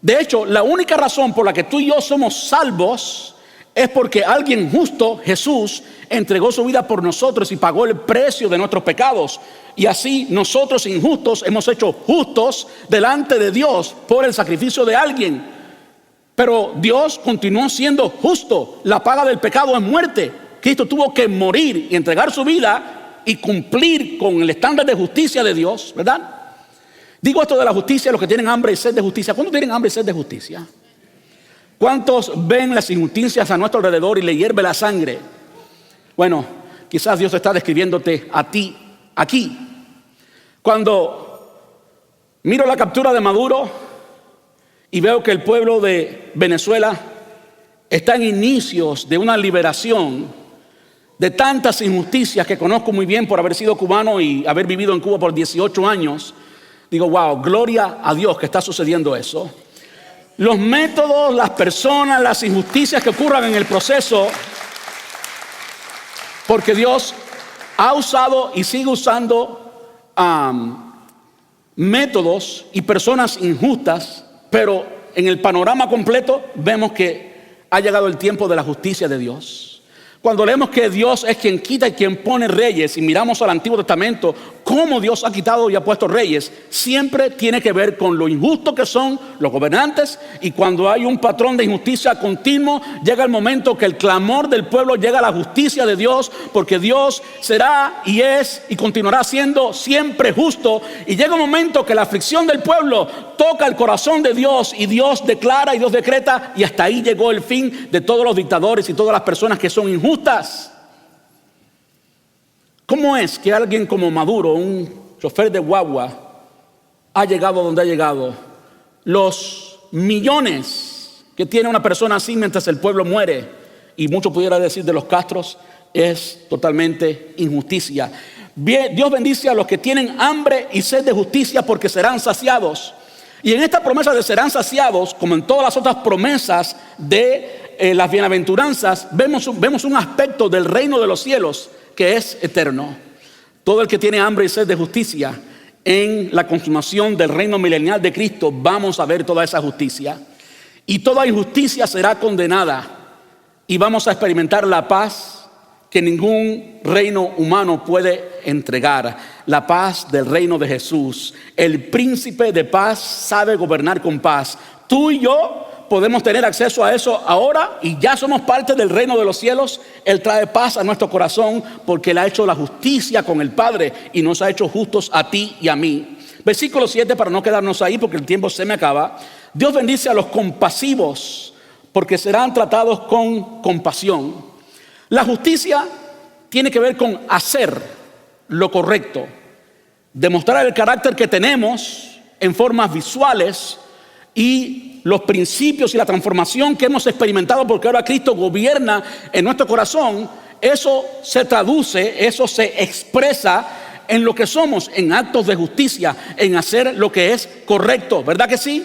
De hecho, la única razón por la que tú y yo somos salvos es porque alguien justo, Jesús, entregó su vida por nosotros y pagó el precio de nuestros pecados. Y así nosotros injustos hemos hecho justos delante de Dios por el sacrificio de alguien. Pero Dios continuó siendo justo. La paga del pecado es muerte. Cristo tuvo que morir y entregar su vida y cumplir con el estándar de justicia de Dios, ¿verdad? Digo esto de la justicia, los que tienen hambre y sed de justicia. ¿Cuántos tienen hambre y sed de justicia? ¿Cuántos ven las injusticias a nuestro alrededor y le hierve la sangre? Bueno, quizás Dios está describiéndote a ti aquí. Cuando miro la captura de Maduro y veo que el pueblo de Venezuela está en inicios de una liberación de tantas injusticias que conozco muy bien por haber sido cubano y haber vivido en Cuba por 18 años, digo, wow, gloria a Dios que está sucediendo eso. Los métodos, las personas, las injusticias que ocurran en el proceso, porque Dios ha usado y sigue usando métodos y personas injustas, pero en el panorama completo vemos que ha llegado el tiempo de la justicia de Dios. Cuando leemos que Dios es quien quita y quien pone reyes, y miramos al Antiguo Testamento, cómo Dios ha quitado y ha puesto reyes, siempre tiene que ver con lo injusto que son los gobernantes. Y cuando hay un patrón de injusticia continuo, llega el momento que el clamor del pueblo llega a la justicia de Dios, porque Dios será y es y continuará siendo siempre justo. Y llega un momento que la aflicción del pueblo toca el corazón de Dios y Dios declara y Dios decreta, y hasta ahí llegó el fin de todos los dictadores y todas las personas que son injustas. ¿Cómo es que alguien como Maduro, un chofer de guagua, ha llegado donde ha llegado? Los millones que tiene una persona así mientras el pueblo muere, y mucho pudiera decir de los Castros, es totalmente injusticia. Dios bendice a los que tienen hambre y sed de justicia, porque serán saciados. Y en esta promesa de serán saciados, como en todas las otras promesas de las bienaventuranzas, vemos un aspecto del reino de los cielos que es eterno. Todo el que tiene hambre y sed de justicia, en la consumación del reino milenial de Cristo vamos a ver toda esa justicia, y toda injusticia será condenada, y vamos a experimentar la paz que ningún reino humano puede entregar, la paz del reino de Jesús. El príncipe de paz sabe gobernar con paz. Tú y yo podemos tener acceso a eso ahora, y ya somos parte del reino de los cielos. Él trae paz a nuestro corazón porque Él ha hecho la justicia con el Padre y nos ha hecho justos a ti y a mí. Versículo 7, para no quedarnos ahí porque el tiempo se me acaba. Dios bendice a los compasivos, porque serán tratados con compasión. La justicia tiene que ver con hacer lo correcto, demostrar el carácter que tenemos en formas visuales y los principios y la transformación que hemos experimentado, porque ahora Cristo gobierna en nuestro corazón. Eso se traduce, eso se expresa en lo que somos, en actos de justicia, en hacer lo que es correcto, ¿verdad que sí?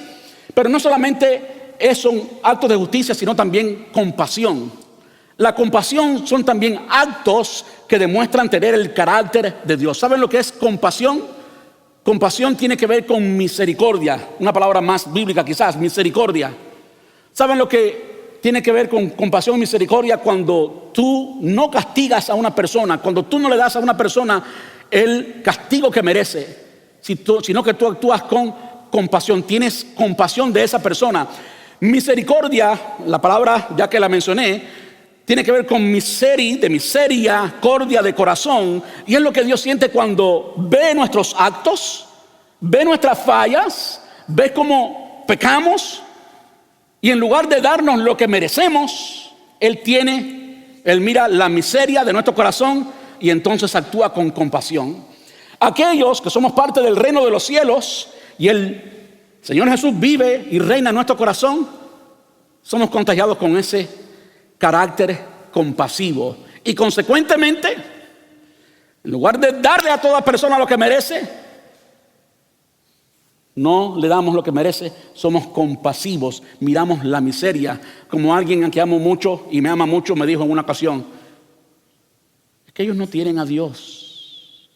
Pero no solamente son actos de justicia, sino también compasión. La compasión son también actos que demuestran tener el carácter de Dios. ¿Saben lo que es compasión? Compasión tiene que ver con misericordia, una palabra más bíblica quizás, misericordia. ¿Saben lo que tiene que ver con compasión y misericordia? Cuando tú no castigas a una persona, cuando tú no le das a una persona el castigo que merece, sino que tú actúas con compasión, tienes compasión de esa persona. Misericordia, la palabra ya que la mencioné, tiene que ver con de miseria, cordia de corazón. Y es lo que Dios siente cuando ve nuestros actos, ve nuestras fallas, ve cómo pecamos. Y en lugar de darnos lo que merecemos, Él mira la miseria de nuestro corazón y entonces actúa con compasión. Aquellos que somos parte del reino de los cielos y el Señor Jesús vive y reina en nuestro corazón, somos contagiados con ese carácter compasivo. Y consecuentemente, en lugar de darle a toda persona lo que merece, no le damos lo que merece, somos compasivos, miramos la miseria. Como alguien a quien amo mucho y me ama mucho me dijo en una ocasión, es que ellos no tienen a Dios.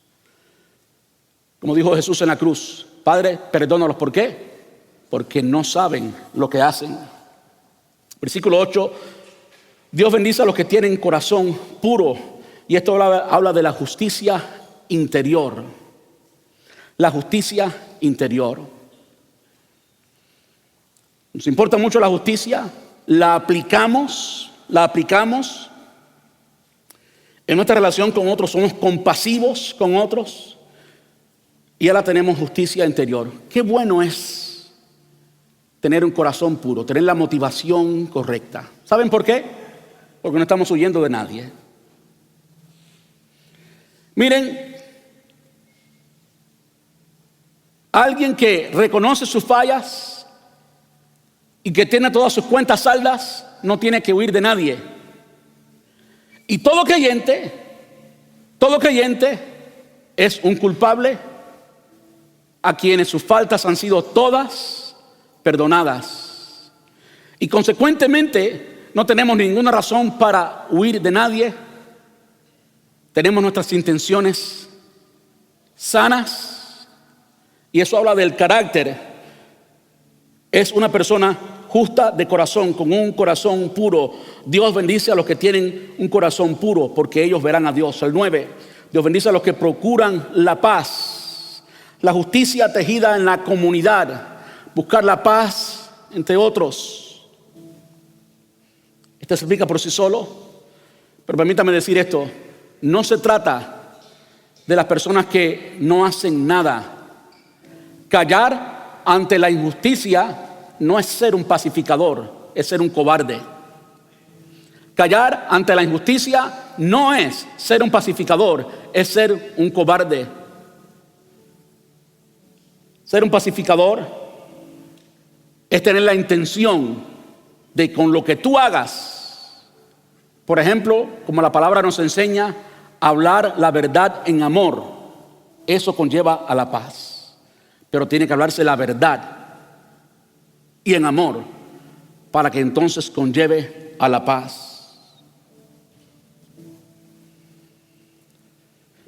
Como dijo Jesús en la cruz, Padre, perdónalos. ¿Por qué? Porque no saben lo que hacen. Versículo 8, Dios bendice a los que tienen corazón puro. Y esto habla de la justicia interior. La justicia interior. Nos importa mucho la justicia, la aplicamos en nuestra relación con otros, somos compasivos con otros y ahora tenemos justicia interior. Qué bueno es tener un corazón puro, tener la motivación correcta. ¿Saben por qué? Porque no estamos huyendo de nadie. Miren, alguien que reconoce sus fallas y que tiene todas sus cuentas saldas, no tiene que huir de nadie. Y todo creyente es un culpable a quienes sus faltas han sido todas perdonadas. Y consecuentemente no tenemos ninguna razón para huir de nadie. Tenemos nuestras intenciones sanas. Y eso habla del carácter. Es una persona justa de corazón, con un corazón puro. Dios bendice a los que tienen un corazón puro, porque ellos verán a Dios. El 9, Dios bendice a los que procuran la paz, la justicia tejida en la comunidad, buscar la paz entre otros. Esto se explica por sí solo, pero permítame decir esto. No se trata de las personas que no hacen nada. Callar ante la injusticia no es ser un pacificador, es ser un cobarde. Callar ante la injusticia no es ser un pacificador, es ser un cobarde. Ser un pacificador es tener la intención de con lo que tú hagas, por ejemplo, como la palabra nos enseña, hablar la verdad en amor. Eso conlleva a la paz. Pero tiene que hablarse la verdad y en amor, para que entonces conlleve a la paz.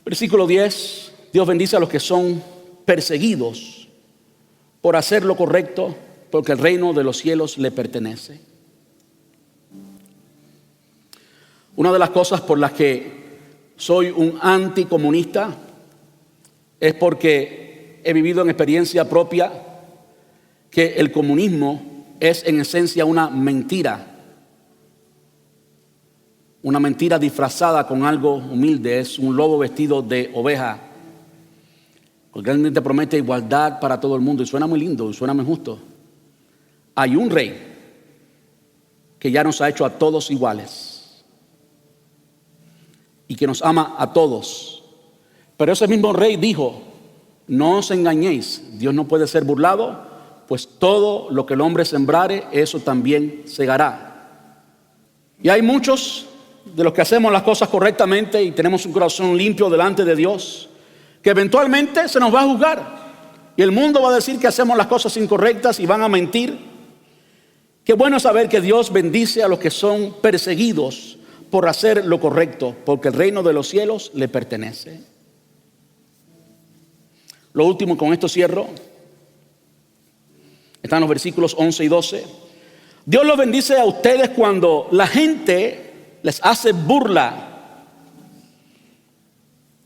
Versículo 10, Dios bendice a los que son perseguidos por hacer lo correcto, porque el reino de los cielos le pertenece. Una de las cosas por las que soy un anticomunista es porque he vivido en experiencia propia que el comunismo es en esencia una mentira disfrazada con algo humilde. Es un lobo vestido de oveja, porque realmente promete igualdad para todo el mundo y suena muy lindo y suena muy justo. Hay un rey que ya nos ha hecho a todos iguales y que nos ama a todos, pero ese mismo rey dijo: no os engañéis, Dios no puede ser burlado, pues todo lo que el hombre sembrare, eso también segará. Y hay muchos de los que hacemos las cosas correctamente y tenemos un corazón limpio delante de Dios, que eventualmente se nos va a juzgar y el mundo va a decir que hacemos las cosas incorrectas y van a mentir. Qué bueno saber que Dios bendice a los que son perseguidos por hacer lo correcto, porque el reino de los cielos le pertenece. Lo último, con esto cierro. Están los versículos 11 y 12. Dios los bendice a ustedes cuando la gente les hace burla.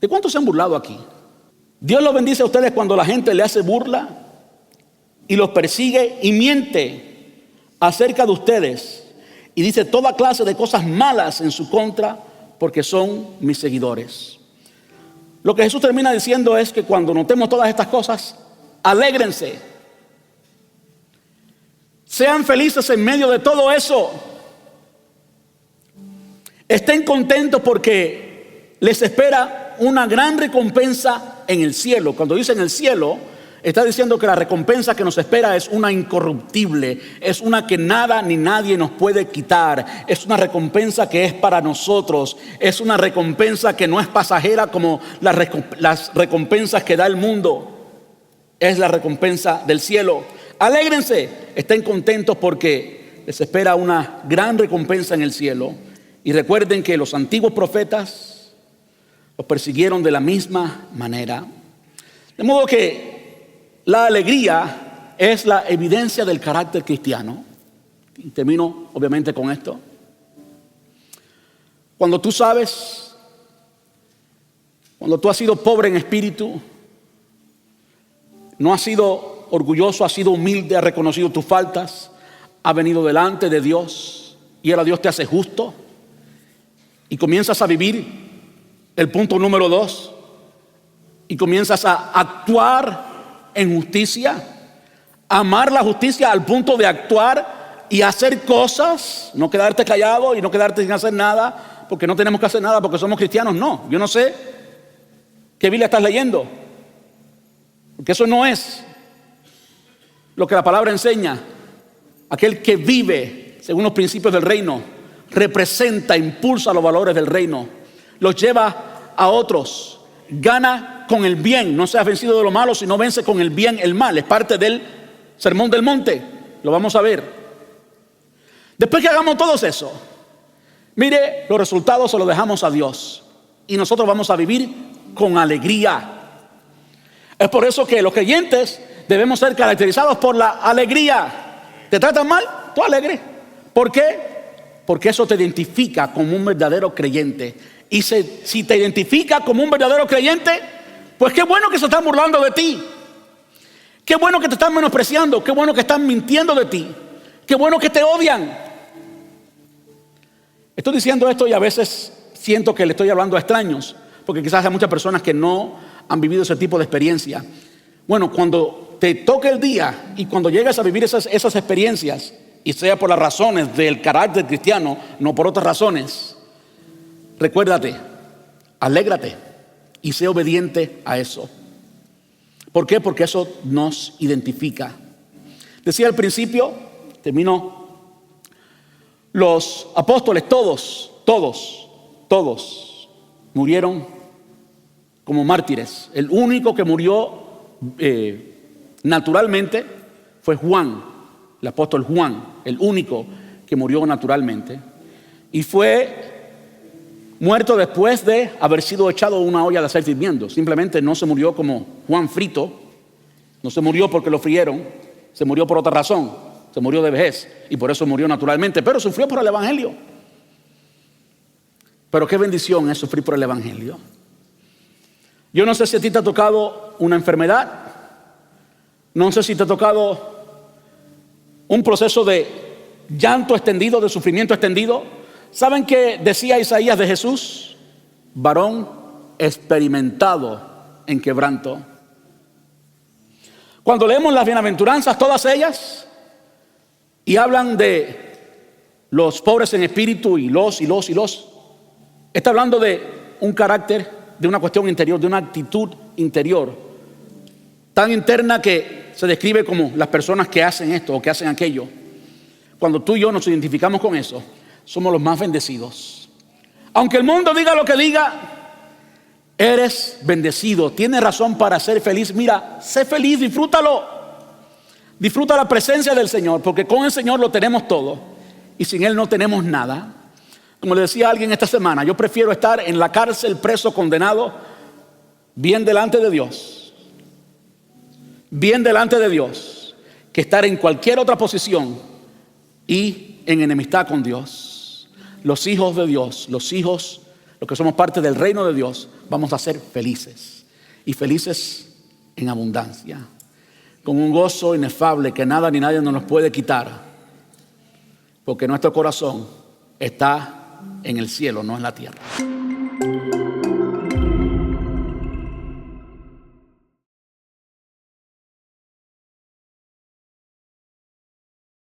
¿De cuántos se han burlado aquí? Dios los bendice a ustedes cuando la gente le hace burla y los persigue y miente acerca de ustedes y dice toda clase de cosas malas en su contra, porque son mis seguidores. Lo que Jesús termina diciendo es que cuando notemos todas estas cosas, alégrense. Sean felices en medio de todo eso. Estén contentos porque les espera una gran recompensa en el cielo. Cuando dice en el cielo, Está diciendo que la recompensa que nos espera es una incorruptible, es una que nada ni nadie nos puede quitar, es una recompensa que es para nosotros, es una recompensa que no es pasajera como las recompensas que da el mundo, es la recompensa del cielo. Alégrense, estén contentos porque les espera una gran recompensa en el cielo. Y recuerden que los antiguos profetas los persiguieron de la misma manera. De modo que la alegría es la evidencia del carácter cristiano. Y termino obviamente con esto. Cuando tú sabes, cuando tú has sido pobre en espíritu, no has sido orgulloso, has sido humilde, has reconocido tus faltas, has venido delante de Dios y ahora Dios te hace justo y comienzas a vivir el punto número 2 y comienzas a actuar en justicia, amar la justicia al punto de actuar y hacer cosas, no quedarte callado y no quedarte sin hacer nada, porque no tenemos que hacer nada porque somos cristianos. No, yo no sé qué Biblia estás leyendo, porque eso no es lo que la palabra enseña. Aquel que vive según los principios del reino representa, impulsa los valores del reino, los lleva a otros, gana con el bien, no seas vencido de lo malo, sino vence con el bien el mal. Es parte del sermón del monte, lo vamos a ver. Después que hagamos todo eso, mire, los resultados se los dejamos a Dios y nosotros vamos a vivir con alegría. Es por eso que los creyentes debemos ser caracterizados por la alegría. ¿Te tratan mal? Tú alegre. ¿Por qué? Porque eso te identifica como un verdadero creyente. Y si te identifica como un verdadero creyente, pues qué bueno que se están burlando de ti. Qué bueno que te están menospreciando. Qué bueno que están mintiendo de ti. Qué bueno que te odian. Estoy diciendo esto y a veces siento que le estoy hablando a extraños, porque quizás hay muchas personas que no han vivido ese tipo de experiencia. Bueno, cuando te toque el día y cuando llegas a vivir esas experiencias, y sea por las razones del carácter cristiano, no por otras razones, recuérdate, alégrate y sé obediente a eso. ¿Por qué? Porque eso nos identifica. Decía al principio, termino, los apóstoles todos murieron como mártires. El único que murió naturalmente fue Juan, el apóstol Juan, el único que murió naturalmente. Y fue muerto después de haber sido echado a una olla de aceite hirviendo. Simplemente no se murió como Juan frito, no se murió porque lo frieron, se murió por otra razón, se murió de vejez y por eso murió naturalmente, pero sufrió por el evangelio. Pero qué bendición es sufrir por el evangelio. Yo no sé si a ti te ha tocado una enfermedad, no sé si te ha tocado un proceso de llanto extendido, de sufrimiento extendido. ¿Saben qué decía Isaías de Jesús? Varón experimentado en quebranto. Cuando leemos las bienaventuranzas, todas ellas, y hablan de los pobres en espíritu y los, está hablando de un carácter, de una cuestión interior, de una actitud interior, tan interna que se describe como las personas que hacen esto o que hacen aquello. Cuando tú y yo nos identificamos con eso, somos los más bendecidos. Aunque el mundo diga lo que diga, eres bendecido, tienes razón para ser feliz. Mira, sé feliz, disfrútalo. Disfruta la presencia del Señor, porque con el Señor lo tenemos todo y sin Él no tenemos nada. Como le decía a alguien esta semana, yo prefiero estar en la cárcel, preso, condenado, bien delante de Dios, que estar en cualquier otra posición y en enemistad con Dios. Los hijos de Dios, los que somos parte del reino de Dios, vamos a ser felices, y felices en abundancia, con un gozo inefable que nada ni nadie nos puede quitar, porque nuestro corazón está en el cielo, no en la tierra.